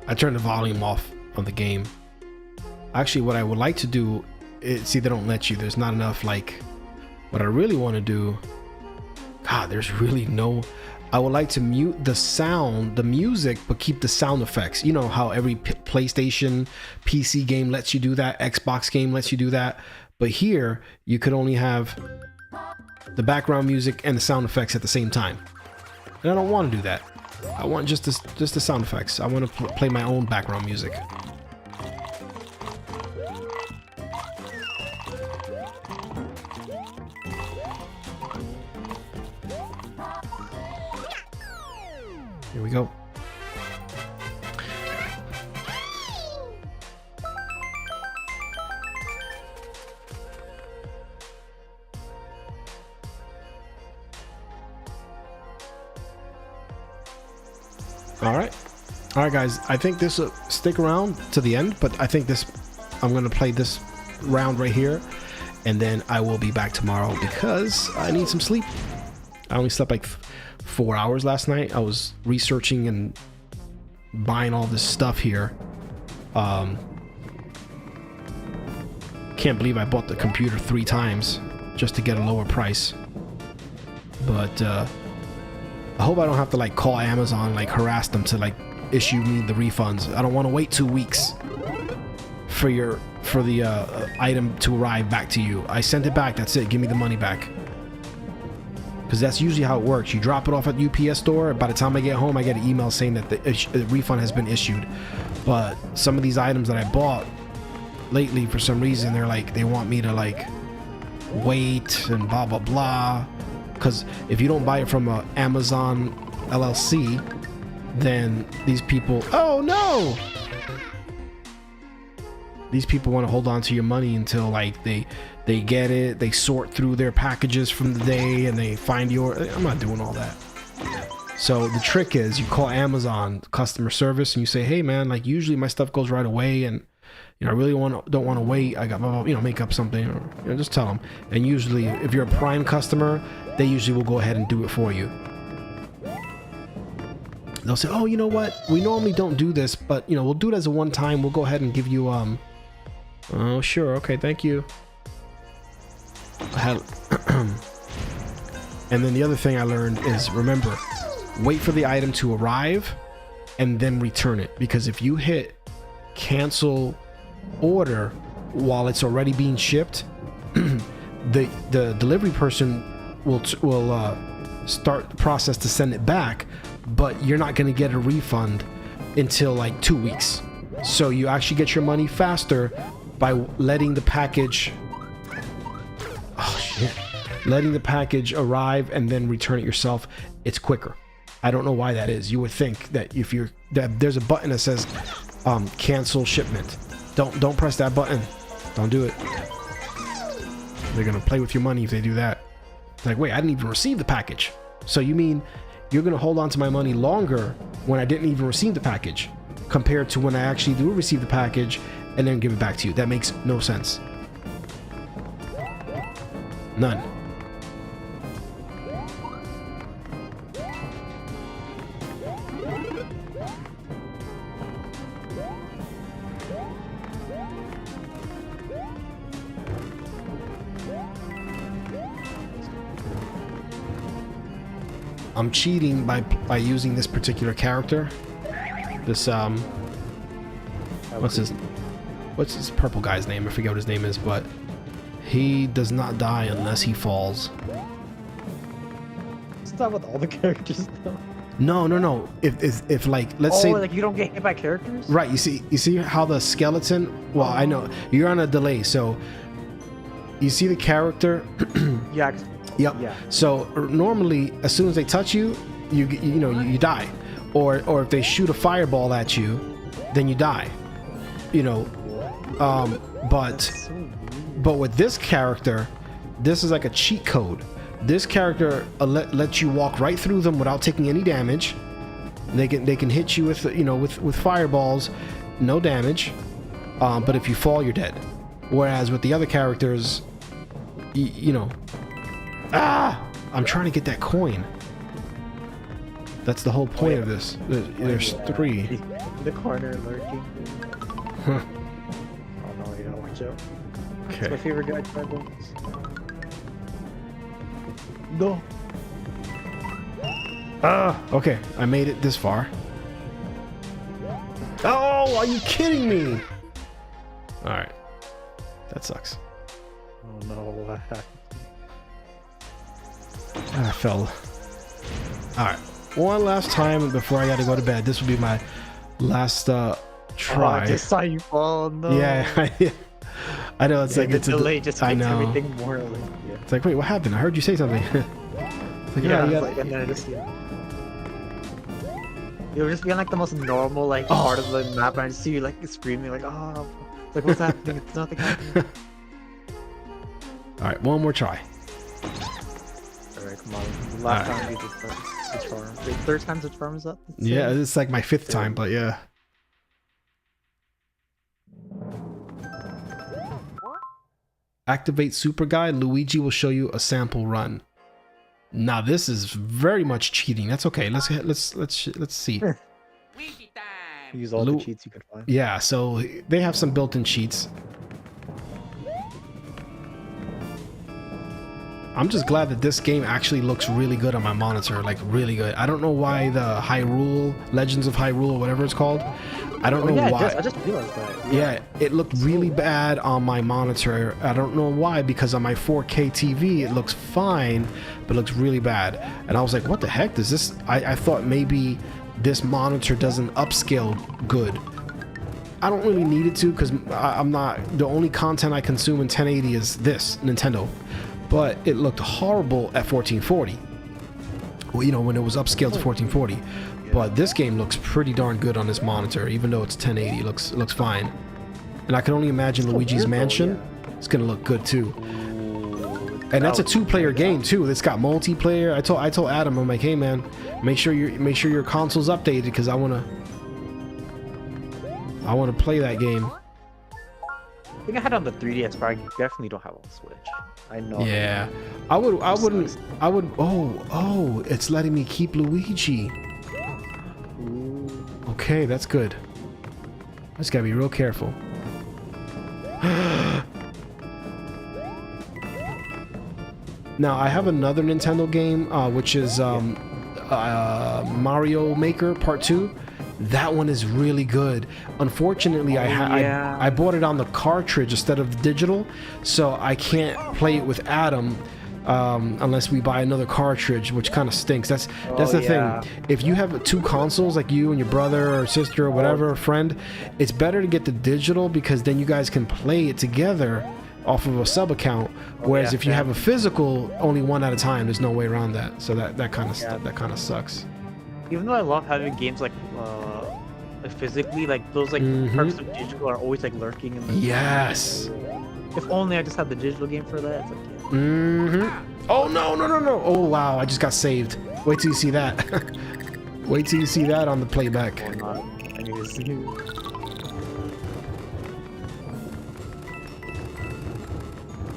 [SPEAKER 1] I turned the volume off on the game. Actually, what I would like to do is, see, they don't let you. There's not enough, like, what I really want to do. God, there's really no, I would like to mute the sound, the music, but keep the sound effects. You know how every PlayStation, PC game lets you do that, Xbox game lets you do that. But here, you could only have the background music and the sound effects at the same time. And I don't want to do that. I want just the sound effects. I want to play my own background music. Here we go. All right, guys. I think this will stick around to the end, but I think I'm going to play this round right here, and then I will be back tomorrow because I need some sleep. I only slept like 4 hours last night. I was researching and buying all this stuff here. Can't believe I bought the computer 3 times just to get a lower price. But I hope I don't have to like call Amazon, like harass them to like issue me the refunds. I don't want to wait 2 weeks for your item to arrive back to you. I sent it back. That's it. Give me the money back. Because that's usually how it works. You drop it off at the UPS store. By the time I get home, I get an email saying that the refund has been issued. But some of these items that I bought lately, for some reason, they're like, they want me to like wait and blah blah blah. Because if you don't buy it from Amazon LLC, then these people, oh no, these people want to hold on to your money until like they get it, they sort through their packages from the day and they find your, I'm not doing all that. So the trick is you call Amazon customer service and you say, hey man, like usually my stuff goes right away, and you know I really don't want to wait, I got, you know, make up something, or you know, just tell them. And usually if you're a Prime customer, they usually will go ahead and do it for you. They'll say, oh, you know what, we normally don't do this, but you know, we'll do it as a one time, we'll go ahead and give you oh sure, okay, thank you. And then the other thing I learned is, remember, wait for the item to arrive and then return it, because if you hit cancel order while it's already being shipped, the delivery person will start the process to send it back, but you're not going to get a refund until like 2 weeks. So you actually get your money faster by letting the package letting the package arrive and then return it yourself. It's quicker. I don't know why that is. You would think that if you're that there's a button that says cancel shipment. Don't press that button. Don't do it. They're gonna play with your money if they do that. Like, wait, I didn't even receive the package. So you mean you're gonna hold on to my money longer when I didn't even receive the package, compared to when I actually do receive the package and then give it back to you? That makes no sense. None. I'm cheating by using this particular character. This what's his purple guy's name? I forget what his name is, but he does not die unless he falls.
[SPEAKER 3] It's not with all the characters though.
[SPEAKER 1] No. If like, let's say
[SPEAKER 3] like you don't get hit by characters?
[SPEAKER 1] Right, you see how the skeleton, well, I know you're on a delay, so you see the character.
[SPEAKER 3] Yeah.
[SPEAKER 1] Yep.
[SPEAKER 3] Yeah.
[SPEAKER 1] So normally, as soon as they touch you, you die, or if they shoot a fireball at you, then you die. You know, but with this character, this is like a cheat code. This character lets you walk right through them without taking any damage. They can hit you with with fireballs, no damage. But if you fall, you're dead. Whereas with the other characters, I'm trying to get that coin. That's the whole point of this. There's 3.
[SPEAKER 3] The corner lurking.
[SPEAKER 1] Huh.
[SPEAKER 3] Oh no, you gotta watch out.
[SPEAKER 1] Okay.
[SPEAKER 3] It's my favorite guy, Tribal. No.
[SPEAKER 1] Okay. I made it this far. Oh, are you kidding me? Alright. That sucks.
[SPEAKER 3] Oh no.
[SPEAKER 1] I fell. Alright. One last time before I gotta go to bed. This will be my last try.
[SPEAKER 3] Oh, I just saw you fall. No.
[SPEAKER 1] Yeah, I know. It's like
[SPEAKER 3] the
[SPEAKER 1] it's
[SPEAKER 3] delay
[SPEAKER 1] a
[SPEAKER 3] just
[SPEAKER 1] I
[SPEAKER 3] makes
[SPEAKER 1] know.
[SPEAKER 3] everything more like, yeah.
[SPEAKER 1] It's like, wait, what happened? I heard you say something. Like,
[SPEAKER 3] Yeah,
[SPEAKER 1] you
[SPEAKER 3] it's
[SPEAKER 1] gotta-
[SPEAKER 3] like, and then I just it would just be on like the most normal like part of the map, and I just see you like screaming like, oh, it's like, what's happening? It's nothing happening.
[SPEAKER 1] Alright, one more try.
[SPEAKER 3] Alright, come on. Last time we did the charm. Wait, third time's the charm, is that?
[SPEAKER 1] Yeah, it's like my 5th time, but yeah. Activate Super Guide. Luigi will show you a sample run. Now this is very much cheating. That's okay. Let's see.
[SPEAKER 3] Use all the cheats you could find.
[SPEAKER 1] Yeah, so they have some built-in cheats. I'm just glad that this game actually looks really good on my monitor, like really good. I don't know why the Hyrule, Legends of Hyrule, whatever it's called. I don't know why.
[SPEAKER 3] I just realized that.
[SPEAKER 1] Yeah, it looked really bad on my monitor. I don't know why, because on my 4K TV it looks fine, but it looks really bad. And I was like, what the heck does this? I thought maybe this monitor doesn't upscale good. I don't really need it to, because I'm not, the only content I consume in 1080 is this Nintendo, but it looked horrible at 1440. Well, you know, when it was upscaled to 1440. But this game looks pretty darn good on this monitor, even though it's 1080. It looks fine. And I can only imagine Luigi's Mansion. It's gonna look good too. And that's a 2-player game too. It's got multiplayer. I told Adam, I'm like, hey man, make sure your console's updated, because I wanna play that game.
[SPEAKER 3] I think I had it on the 3DS, but I definitely don't have it on the Switch. I know.
[SPEAKER 1] Yeah, I would. Oh, it's letting me keep Luigi.
[SPEAKER 3] Ooh.
[SPEAKER 1] Okay, that's good. I just gotta be real careful. Now I have another Nintendo game, which is Mario Maker Part 2. That one is really good. Unfortunately, I bought it on the cartridge instead of the digital, so I can't play it with Adam unless we buy another cartridge, which kind of stinks. That's the thing. If you have 2 consoles, like you and your brother or sister or whatever, friend, it's better to get the digital, because then you guys can play it together off of a sub account. Whereas if you have a physical, only one at a time, there's no way around that. So that kind of sucks.
[SPEAKER 3] Even though I love having games like physically, like those like perks of digital are always like lurking in the
[SPEAKER 1] Yes.
[SPEAKER 3] If only I just had the digital game for that. It's like,
[SPEAKER 1] Oh no. Oh wow, I just got saved. Wait till you see that. Wait till you see that on the playback.
[SPEAKER 3] I need to see you.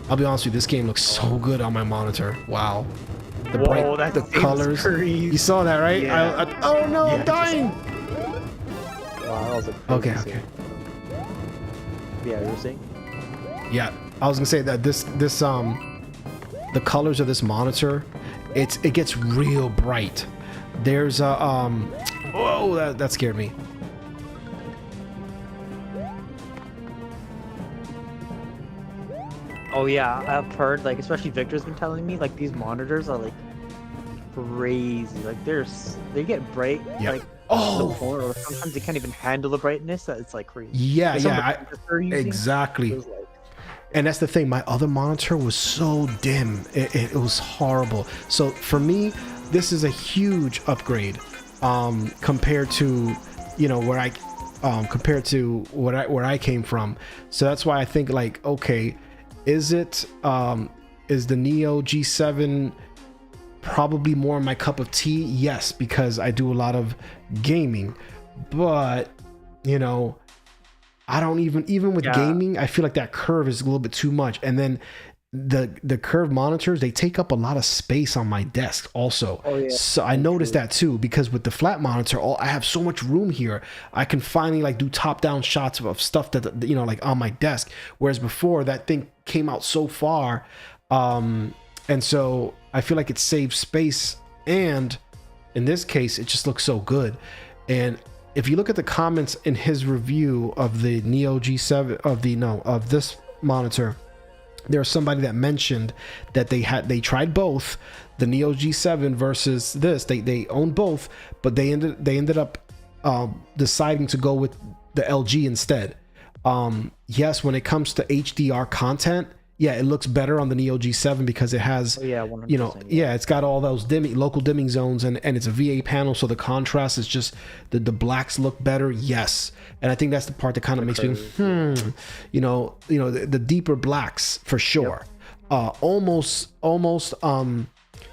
[SPEAKER 1] I'll be honest with you, this game looks so good on my monitor. Wow. The colors.
[SPEAKER 3] Crazy.
[SPEAKER 1] You saw that, right?
[SPEAKER 3] Yeah.
[SPEAKER 1] Oh no, I'm dying.
[SPEAKER 3] Wow, that was a
[SPEAKER 1] Okay.
[SPEAKER 3] Yeah, you were saying?
[SPEAKER 1] Yeah, I was gonna say that this the colors of this monitor, it gets real bright. There's a whoa, that scared me.
[SPEAKER 3] Oh yeah, I've heard, like, especially Victor's been telling me, like, these monitors are like crazy. Like they get bright.
[SPEAKER 1] Yeah.
[SPEAKER 3] Like,
[SPEAKER 1] oh.
[SPEAKER 3] Or sometimes they can't even handle the brightness. It's like crazy.
[SPEAKER 1] Yeah,
[SPEAKER 3] like
[SPEAKER 1] exactly. And that's the thing. My other monitor was so dim. It was horrible. So for me, this is a huge upgrade compared to, you know, where I came from. So that's why I think, like, okay, is the Neo G7 probably more my cup of tea? Yes, because I do a lot of gaming. But, you know, I don't even with gaming, I feel like that curve is a little bit too much. And then the curved monitors, they take up a lot of space on my desk also. Oh, yeah. So I noticed that too, because with the flat monitor, I have so much room here. I can finally like do top down shots of stuff that, you know, like on my desk. Whereas before, that thing came out so far. And so I feel like it saves space. And in this case, it just looks so good. And if you look at the comments in his review of the Neo G7 of this monitor, there's somebody that mentioned that they tried both, the Neo G7 versus this. They own both, but they ended up deciding to go with the LG instead. Yes, when it comes to HDR content, yeah, it looks better on the Neo G7 because it has,
[SPEAKER 3] 100%,
[SPEAKER 1] you know, yeah, it's got all those local dimming zones, and it's a VA panel, so the contrast is just the blacks look better. Yes, and I think that's the part that kind of makes me, you know, the deeper blacks for sure. Yep. Almost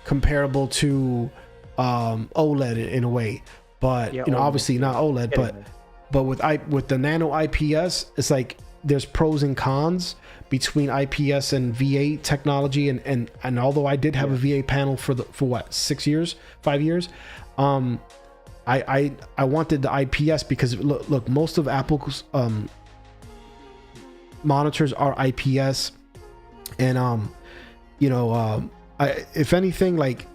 [SPEAKER 1] comparable to OLED in a way, but you know, obviously not OLED, but with the nano IPS, it's like there's pros and cons between IPS and VA technology, and although I did have a VA panel for what, 5 years, I wanted the IPS because look, most of Apple's monitors are IPS, and if anything, like,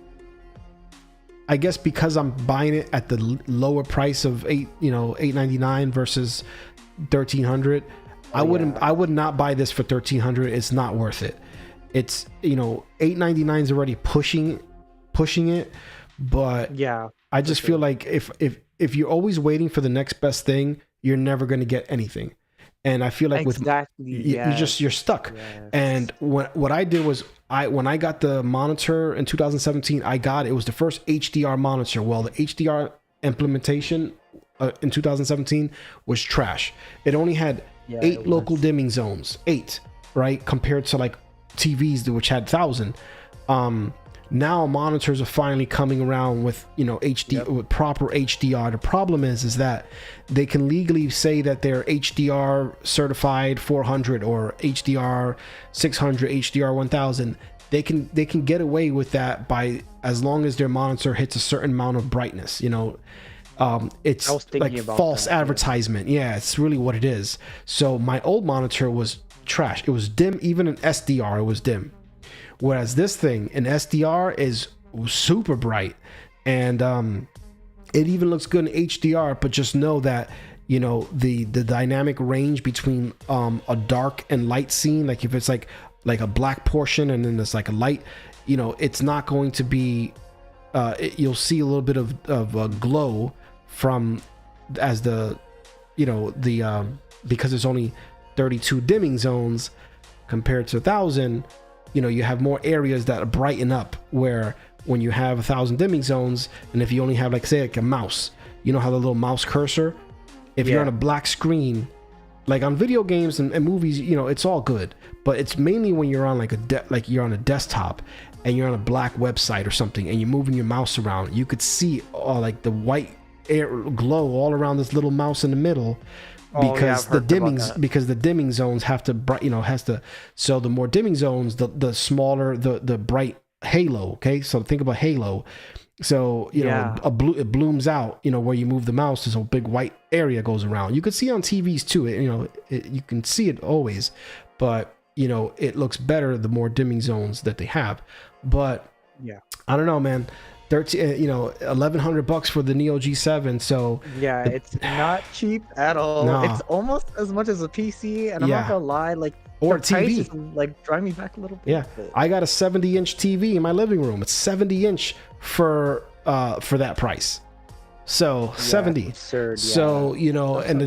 [SPEAKER 1] I guess because I'm buying it at the lower price of $899 versus $1,300, I would not buy this for $1,300. It's not worth it. It's, $899 is already pushing it, but
[SPEAKER 3] Yeah,
[SPEAKER 1] I just feel like if you're always waiting for the next best thing, you're never going to get anything. And I feel like you're stuck.
[SPEAKER 3] Yes.
[SPEAKER 1] And what I did was when I got the monitor in 2017, it was the first HDR monitor. Well, the HDR implementation in 2017 was trash. It only had 8 local dimming zones, 8, right? Compared to like TVs which had 1,000. Now monitors are finally coming around with with proper HDR. The problem is that they can legally say that they're HDR certified 400 or HDR 600, HDR 1000. They can get away with that as long as their monitor hits a certain amount of brightness. It's like false advertisement. Yeah, it's really what it is. So my old monitor was trash. It was dim. Even in SDR, it was dim. Whereas this thing in SDR is super bright, and it even looks good in HDR. But just know that the dynamic range between a dark and light scene, like if it's like a black portion and then there's like a light, it's not going to be. You'll see a little bit of a glow from as because there's only 32 dimming zones compared to 1,000. You have more areas that brighten up, where when you have 1,000 dimming zones, and if you only have like a mouse, how the little mouse cursor, if you're on a black screen, like on video games and movies, it's all good, but it's mainly when you're on like you're on a desktop and you're on a black website or something and you're moving your mouse around, you could see like the white air glow all around this little mouse in the middle. Because the dimming zones have to so the more dimming zones, the smaller the bright halo. Okay, so think about halo. So it blooms out. Where you move the mouse, there's a big white area goes around. You can see on TVs too. You can see it always, but it looks better the more dimming zones that they have. But I don't know, man. $1,100 for the Neo G7. So
[SPEAKER 3] it's not cheap at all. No. It's almost as much as a PC, and I'm not gonna lie, like,
[SPEAKER 1] or TV,
[SPEAKER 3] prices, like, drive me back a little bit.
[SPEAKER 1] Yeah, I got a 70-inch TV in my living room. It's 70-inch for that price. So 70.
[SPEAKER 3] Absurd,
[SPEAKER 1] so and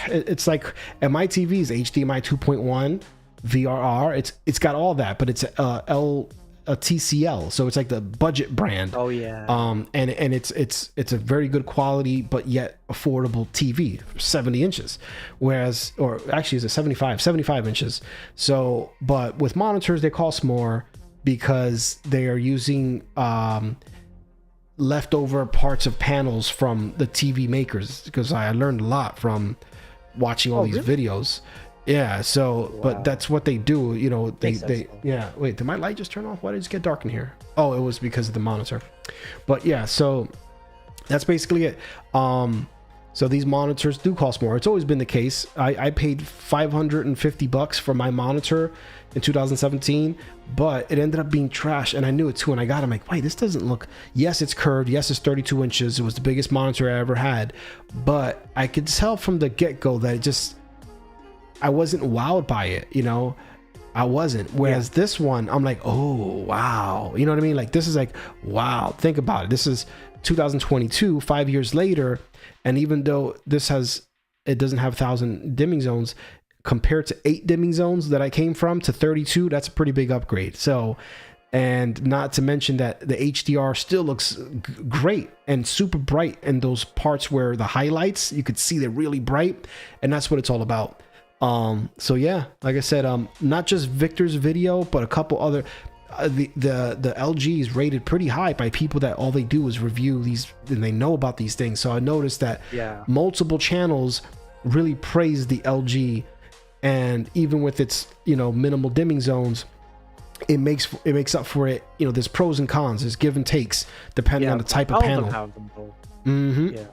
[SPEAKER 1] it's like, and my TV is HDMI 2.1 VRR. It's got all that, but it's a TCL, so it's like the budget brand.
[SPEAKER 3] Oh yeah.
[SPEAKER 1] And it's a very good quality but yet affordable TV, 70 inches. Whereas, or actually, it's a 75 inches. So, but with monitors, they cost more because they are using leftover parts of panels from the TV makers. Because I learned a lot from watching all these videos. Yeah, so but that's what they do, Wait, did my light just turn off? Why did it just get dark in here? Oh, it was because of the monitor. But yeah, so that's basically it. So these monitors do cost more. It's always been the case. I paid $550 for my monitor in 2017, but it ended up being trash, and I knew it too. And I'm like, wait, this doesn't look. Yes, it's curved. Yes, it's 32 inches. It was the biggest monitor I ever had, but I could tell from the get-go that I wasn't wowed by it, I wasn't. Whereas this one, I'm like, oh, wow. You know what I mean? Like, this is like, wow. Think about it. This is 2022, 5 years later. And even though it doesn't have 1,000 dimming zones, compared to 8 dimming zones that I came from to 32, that's a pretty big upgrade. So, and not to mention that the HDR still looks great and super bright in those parts where the highlights, you could see they're really bright. And that's what it's all about. So yeah, like I said, not just Victor's video, but a couple other, the LG is rated pretty high by people that all they do is review these and they know about these things. So I noticed that multiple channels really praise the LG, and even with its, minimal dimming zones, it makes up for it. There's pros and cons, there's give and takes depending on the type of panel.
[SPEAKER 3] Mm-hmm. Yeah.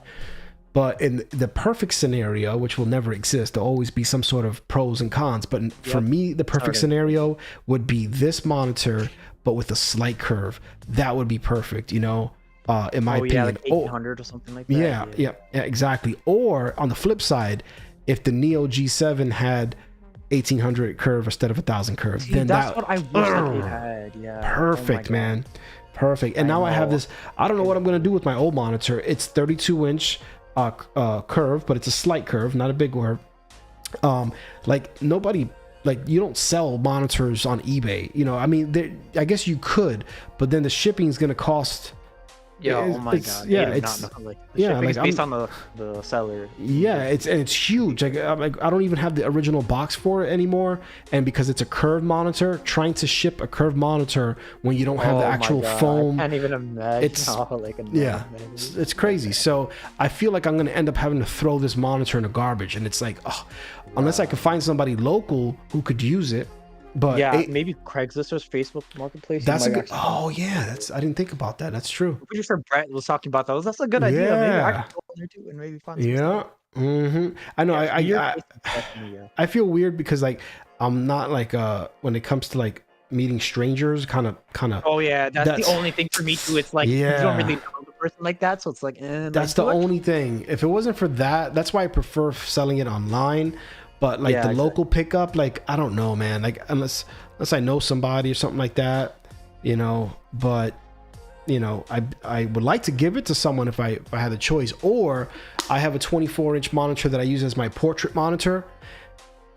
[SPEAKER 1] But in the perfect scenario, which will never exist, there'll always be some sort of pros and cons. But for me, the perfect scenario would be this monitor, but with a slight curve. That would be perfect, you know, in my opinion.
[SPEAKER 3] Like 1800 or something like that.
[SPEAKER 1] Yeah, exactly. Or on the flip side, if the Neo G7 had 1800 curve instead of 1000 curve, then
[SPEAKER 3] that's what I wish that they had. Yeah.
[SPEAKER 1] Perfect, man. Perfect. And now I have this. I don't know what I'm going to do with my old monitor. It's 32-inch curve, but it's a slight curve, not a big curve. Like nobody, like you don't sell monitors on eBay, you know. I mean, I guess you could, but then the shipping is going to cost.
[SPEAKER 3] Yeah, oh my god.
[SPEAKER 1] Yeah, it's
[SPEAKER 3] based on the seller.
[SPEAKER 1] Yeah, it's huge. Like I don't even have the original box for it anymore, and because it's a curved monitor, trying to ship a curved monitor when you don't have the actual foam,
[SPEAKER 3] I can't even imagine.
[SPEAKER 1] It's crazy. So I feel like I'm going to end up having to throw this monitor in the garbage, and it's like, unless I can find somebody local who could use it. But
[SPEAKER 3] maybe Craigslist or Facebook Marketplace.
[SPEAKER 1] That's a good. Oh yeah, I didn't think about that. That's true.
[SPEAKER 3] I'm pretty sure Brett was talking about that. That's a good idea. Maybe I can go in there too and maybe find some stuff.
[SPEAKER 1] I know. I feel weird because like I'm not like when it comes to like meeting strangers, kind of.
[SPEAKER 3] Oh yeah, that's the only thing for me too. It's like you don't really know the person like that, so it's like.
[SPEAKER 1] That's the only thing. If it wasn't for that, that's why I prefer selling it online. But like the local pickup, like I don't know, man. Like unless I know somebody or something like that, you know. But you know, I would like to give it to someone if I had the choice. Or I have a 24-inch monitor that I use as my portrait monitor.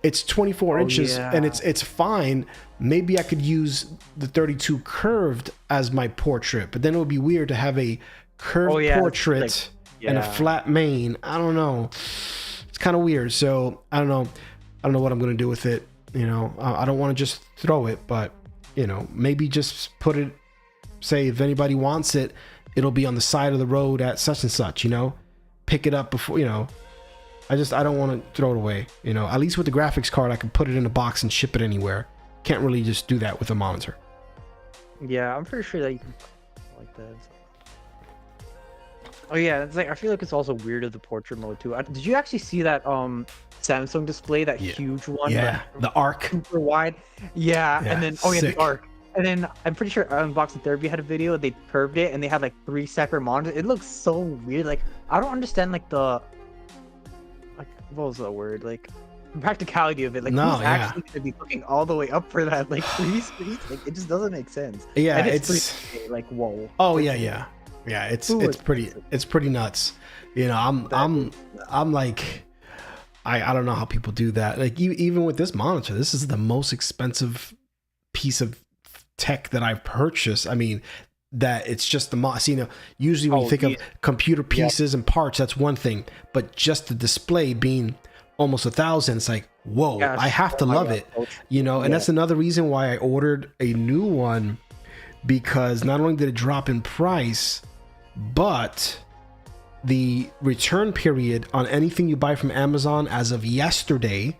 [SPEAKER 1] It's 24 inches and it's fine. Maybe I could use the 32 curved as my portrait, but then it would be weird to have a curved portrait and a flat main. I don't know. Kind of weird. So I don't know what I'm gonna do with it, you know. I don't want to just throw it, but you know, maybe just put it, say if anybody wants it, it'll be on the side of the road at such and such, you know, pick it up before, you know. I don't want to throw it away, you know. At least with the graphics card I can put it in a box and ship it anywhere. Can't really just do that with a monitor.
[SPEAKER 3] Yeah, I'm pretty sure that you can like that. Oh yeah, it's like I feel like it's also weird of the portrait mode too. Did you actually see that Samsung display, that huge one?
[SPEAKER 1] Yeah, the arc,
[SPEAKER 3] super wide. Yeah, and then the arc. And then I'm pretty sure Unboxing Therapy had a video. They curved it and they had like 3 separate monitors. It looks so weird. Like I don't understand like what was the word? Like the practicality of it. Like who's actually gonna be looking all the way up for that? Like 3 screens? Like it just doesn't make sense.
[SPEAKER 1] Yeah,
[SPEAKER 3] and it's pretty, like whoa.
[SPEAKER 1] Oh yeah. Yeah, it's pretty nuts. You know, I'm like, I don't know how people do that. Like even with this monitor, this is the most expensive piece of tech that I've purchased. I mean, that it's just you know, usually when you think of computer pieces and parts, that's one thing, but just the display being almost $1,000, it's like, whoa, I have to love it, you know. And that's another reason why I ordered a new one, because not only did it drop in price, but the return period on anything you buy from Amazon as of yesterday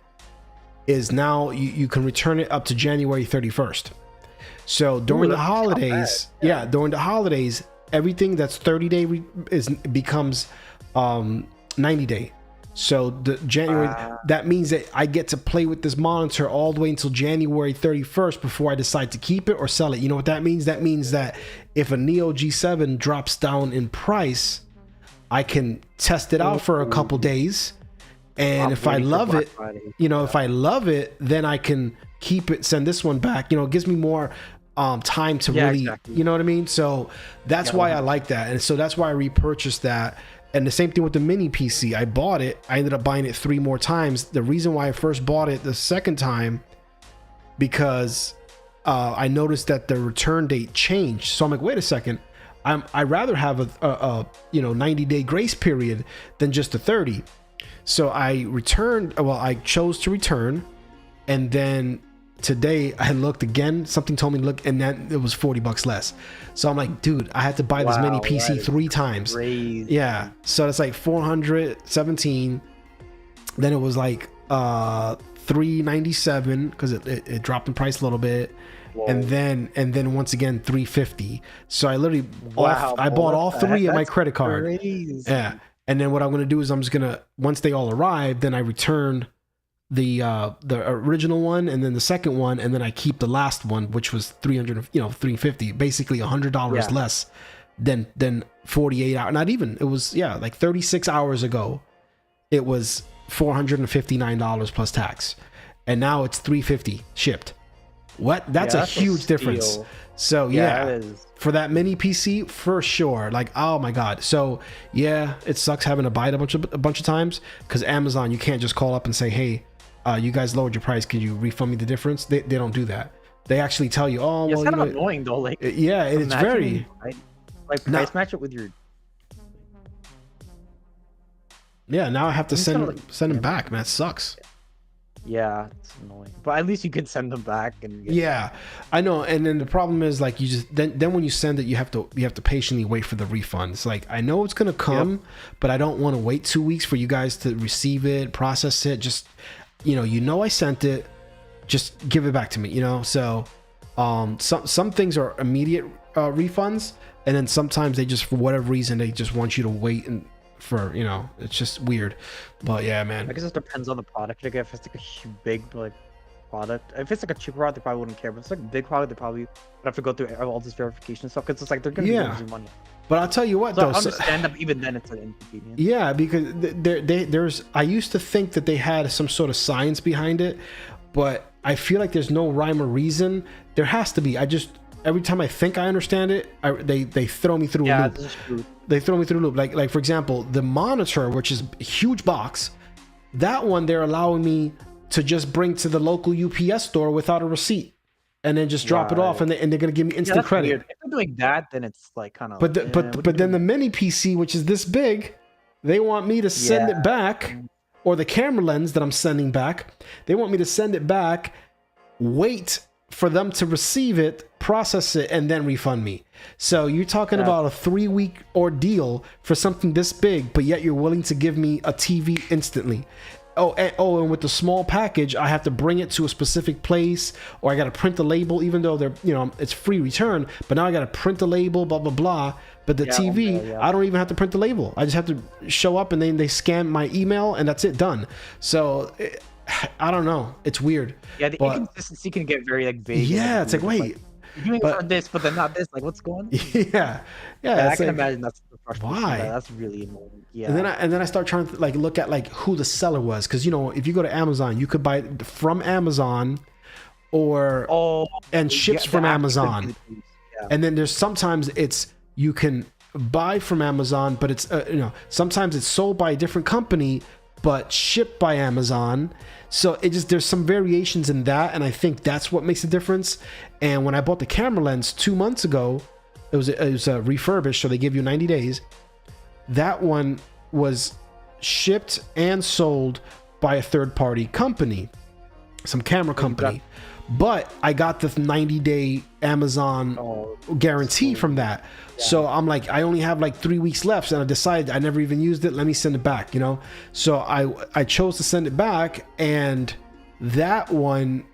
[SPEAKER 1] is now you can return it up to January 31st. So during the holidays, during the holidays, everything that's 30-day becomes 90-day. So the January, that means that I get to play with this monitor all the way until January 31st before I decide to keep it or sell it. You know what that means? That means that if a Neo G7 drops down in price, I can test it out for a couple days. And if I love it, you know, if I love it, then I can keep it, send this one back. You know, it gives me more time to really, you know what I mean? So that's why I like that. And so that's why I repurchased that. And the same thing with the mini PC. I bought it. I ended up buying it 3 more times. The reason why I first bought it the second time, because I noticed that the return date changed. So I'm like, wait a second. I'd rather have a 90-day grace period than just a 30. So I chose to return. And then today I looked again, something told me to look, and then it was $40 less. So I'm like, dude, I had to buy this mini PC 3 times.
[SPEAKER 3] Crazy.
[SPEAKER 1] Yeah. So it's like $417. Then it was like $397 because it dropped in price a little bit. Whoa. And then once again $350. So I literally I bought all 3 of my credit card.
[SPEAKER 3] Crazy.
[SPEAKER 1] Yeah. And then what I'm going to do is I'm just going to, once they all arrive, then I return the original one and then the second one, and then I keep the last one, which was 350, basically $100 less than 48 hours. Not even, it was like 36 hours ago it was $459 plus tax, and now it's 350 shipped. That's a huge difference. So for that mini PC, for sure. Like, oh my god. So yeah, it sucks having to buy it a bunch of times, because Amazon, you can't just call up and say, hey, you guys lowered your price, can you refund me the difference? They don't do that. They actually tell you, oh, well,
[SPEAKER 3] it's kind of annoying though. Like,
[SPEAKER 1] yeah, it's very
[SPEAKER 3] like price match it with your.
[SPEAKER 1] Yeah, now I have to send them back, man. It sucks.
[SPEAKER 3] Yeah, it's annoying, but at least you can send them back and
[SPEAKER 1] I know. And then the problem is, like, you just then when you send it, you have to patiently wait for the refunds. Like, I know it's gonna come, but I don't want to wait 2 weeks for you guys to receive it, process it. Just I sent it, just give it back to me. So some things are immediate refunds, and then sometimes they just, for whatever reason, they just want you to wait and for it's just weird. But yeah, man,
[SPEAKER 3] I guess it depends on the product. Like, if it's like a big product, if it's like a cheap product, they probably wouldn't care, but if it's like a big product, they probably would have to go through all this verification stuff, because it's like they're gonna be losing money.
[SPEAKER 1] But I'll tell you what,
[SPEAKER 3] so though, I understand that even then it's an inconvenience.
[SPEAKER 1] Yeah, because there's I used to think that they had some sort of science behind it, but I feel like there's no rhyme or reason. There has to be. Every time I think I understand it, they throw me through a loop. They throw me through a loop. Like for example, the monitor, which is a huge box, that one they're allowing me to just bring to the local UPS store without a receipt, and then just drop it off, and they're gonna give me instant credit.
[SPEAKER 3] Weird. If they're doing that, then it's like kind of.
[SPEAKER 1] But then the mini PC, which is this big, they want me to send it back, or the camera lens that I'm sending back, they want me to send it back, wait for them to receive it, process it, and then refund me. So you're talking about a 3-week ordeal for something this big, but yet you're willing to give me a TV instantly. And with the small package, I have to bring it to a specific place, or I got to print the label, even though it's free return, but now I got to print the label, blah blah blah. But the TV, I don't even have to print the label. I just have to show up, and then they scan my email, and that's it, done. So I don't know. It's weird.
[SPEAKER 3] Yeah, the inconsistency can get very vague.
[SPEAKER 1] Yeah, it's like, wait,
[SPEAKER 3] you're doing for this, but then not this. Like, what's going on?
[SPEAKER 1] Yeah.
[SPEAKER 3] I can imagine that's the frustration.
[SPEAKER 1] Why?
[SPEAKER 3] That's really annoying. Yeah.
[SPEAKER 1] And then I start trying to look at who the seller was, because if you go to Amazon, you could buy from Amazon, and ships from Amazon. And then there's sometimes you can buy from Amazon, but it's sometimes it's sold by a different company but shipped by Amazon. So there's some variations in that, and I think that's what makes a difference. And when I bought the camera lens 2 months ago, it was refurbished, so they give you 90 days. That one was shipped and sold by a third-party company, some camera company. But I got the 90-day Amazon guarantee from that. Yeah. So I'm like, I only have 3 weeks left, and I decided I never even used it. Let me send it back, So I chose to send it back, and that one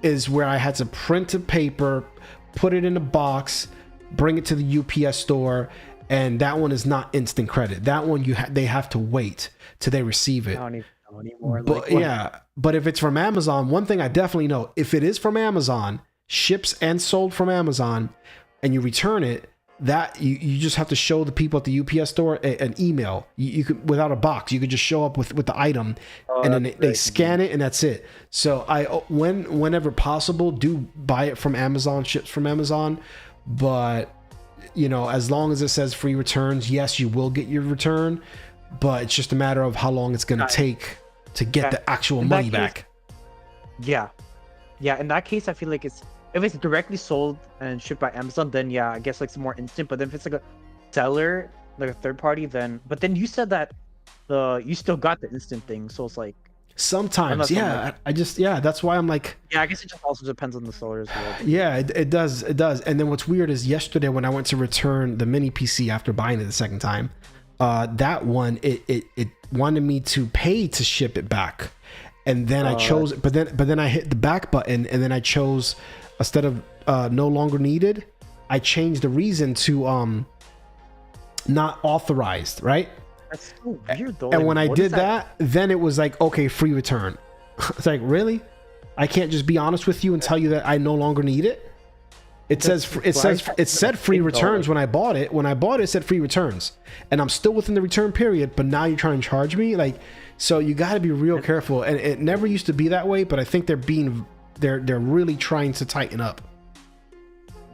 [SPEAKER 1] is where I had to print a paper, put it in a box, bring it to the UPS store, and that one is not instant credit. That one they have to wait till they receive it.
[SPEAKER 3] Anymore.
[SPEAKER 1] But if it's from Amazon, one thing I definitely know, if it is from Amazon, ships and sold from Amazon, and you return it, that you just have to show the people at the UPS store an email. You could, without a box, you could just show up with the item, and then they scan it, and that's it. So whenever possible, do buy it from Amazon, ships from Amazon. But as long as it says free returns, yes, you will get your return, but it's just a matter of how long it's going to take to get the actual money back.
[SPEAKER 3] Yeah. In that case, I feel like if it's directly sold and shipped by Amazon, then I guess it's more instant. But then if it's like a seller, like a third party, but then you said that you still got the instant thing, so it's like
[SPEAKER 1] sometimes, that's why I'm like,
[SPEAKER 3] I guess it just also depends on the seller as well.
[SPEAKER 1] Yeah, it does. And then what's weird is yesterday when I went to return the mini PC after buying it the second time, that one it wanted me to pay to ship it back, and then I chose, but then I hit the back button, and then I chose, instead of no longer needed, I changed the reason to not authorized, right?
[SPEAKER 3] That's so weird though.
[SPEAKER 1] And
[SPEAKER 3] Like,
[SPEAKER 1] when I
[SPEAKER 3] what
[SPEAKER 1] did
[SPEAKER 3] is
[SPEAKER 1] that, then it was like, okay, free return. It's like, really? I can't just be honest with you and tell you that I no longer need it? It said free returns when I bought it. When I bought it, it said free returns, and I'm still within the return period. But now you're trying to charge me, like, so you got to be real careful. And it never used to be that way, but I think they're really trying to tighten up.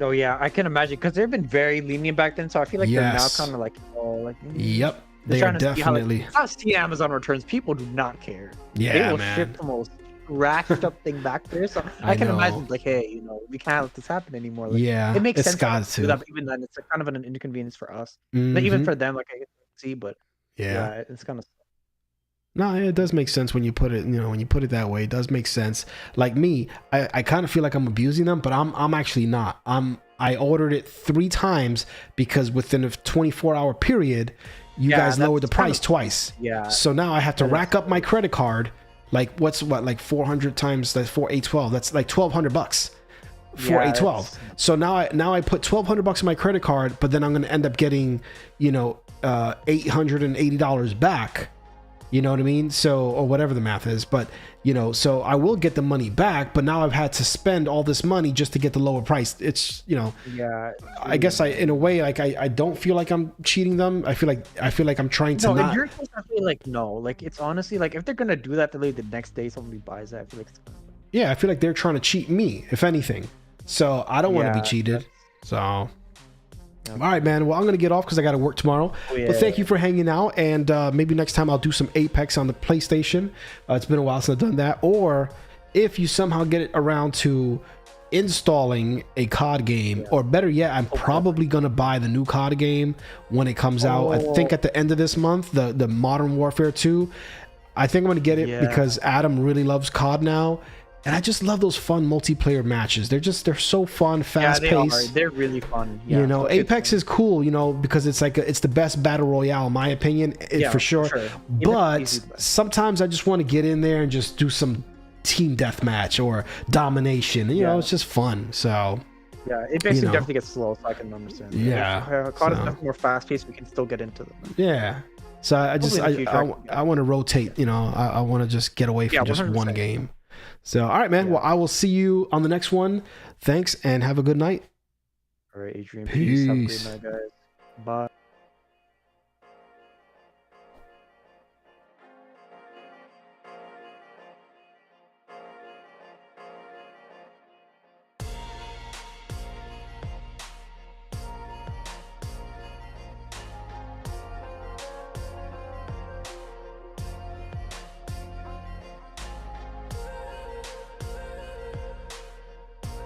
[SPEAKER 3] Oh yeah, I can imagine because they've been very lenient back then. So I feel like they're now
[SPEAKER 1] Yes.
[SPEAKER 3] kind of like, oh, like.
[SPEAKER 1] Yep,
[SPEAKER 3] They're
[SPEAKER 1] they are
[SPEAKER 3] trying to see how,
[SPEAKER 1] definitely.
[SPEAKER 3] like, I've seen Amazon returns. People do not care.
[SPEAKER 1] Yeah,
[SPEAKER 3] They will
[SPEAKER 1] man.
[SPEAKER 3] ship the most rashed up thing back there. So
[SPEAKER 1] I
[SPEAKER 3] I can
[SPEAKER 1] know.
[SPEAKER 3] imagine, like, hey, you know, we can't let this happen anymore. Like,
[SPEAKER 1] Yeah,
[SPEAKER 3] it makes
[SPEAKER 1] it's
[SPEAKER 3] sense for
[SPEAKER 1] got
[SPEAKER 3] us to do
[SPEAKER 1] to.
[SPEAKER 3] that, but even then, it's like kind of an inconvenience for us. But even
[SPEAKER 1] Mhm.
[SPEAKER 3] for them, like, I can see, but
[SPEAKER 1] Yeah.
[SPEAKER 3] it's kind of.
[SPEAKER 1] No, it does make sense when you put it, when you put it that way. It does make sense. Like me, I kind of feel like I'm abusing them, but I'm actually not. I ordered it 3 times because within a 24-hour period, you guys
[SPEAKER 3] that's
[SPEAKER 1] lowered the
[SPEAKER 3] kind
[SPEAKER 1] price
[SPEAKER 3] of-
[SPEAKER 1] twice.
[SPEAKER 3] Yeah.
[SPEAKER 1] So now I have to rack up my credit card. Like like 400 times that's 4,812. That's like $1,200 for
[SPEAKER 3] Yeah,
[SPEAKER 1] 812. So now I put $1,200 in my credit card, but then I'm going to end up getting, $880 back. You know what I mean? So, or whatever the math is, but so I will get the money back, but now I've had to spend all this money just to get the lower price. It's,
[SPEAKER 3] Yeah.
[SPEAKER 1] I guess in a way, like I don't feel like I'm cheating them. I feel like I'm trying to
[SPEAKER 3] No, in
[SPEAKER 1] not.
[SPEAKER 3] your case, I feel like no. Like, it's honestly like if they're gonna do that, the next day somebody buys that. I feel like.
[SPEAKER 1] Yeah, I feel like they're trying to cheat me, if anything. So I don't want to
[SPEAKER 3] Yeah,
[SPEAKER 1] be cheated. So.
[SPEAKER 3] Yeah.
[SPEAKER 1] All right, man. Well, I'm going to get off because I got to work tomorrow. But thank you for hanging out. And maybe next time I'll do some Apex on the PlayStation. It's been a while since I've done that. Or if you somehow get it around to installing a COD game, or better yet, I'm probably going to buy the new COD game when it comes out. I think at the end of this month, the Modern Warfare 2. I think I'm going to get it because Adam really loves COD now. And I just love those fun multiplayer matches. They're so fun, fast paced.
[SPEAKER 3] They're really fun. Yeah,
[SPEAKER 1] Apex is cool, because it's like it's the best battle royale in my opinion, for sure. But sometimes I just want to get in there and just do some team deathmatch or domination. It's just fun. So
[SPEAKER 3] yeah, Apex definitely gets slow, so I can understand.
[SPEAKER 1] Yeah,
[SPEAKER 3] COD is definitely more fast paced. We can still get into them.
[SPEAKER 1] Yeah. So I want to rotate. I want to just get away from just
[SPEAKER 3] 100%.
[SPEAKER 1] one game. So, all right, man. Well, I will see you on the next one. Thanks, and have a good night.
[SPEAKER 3] All right, Adrian.
[SPEAKER 1] Peace.
[SPEAKER 3] Have a great night, guys. Bye.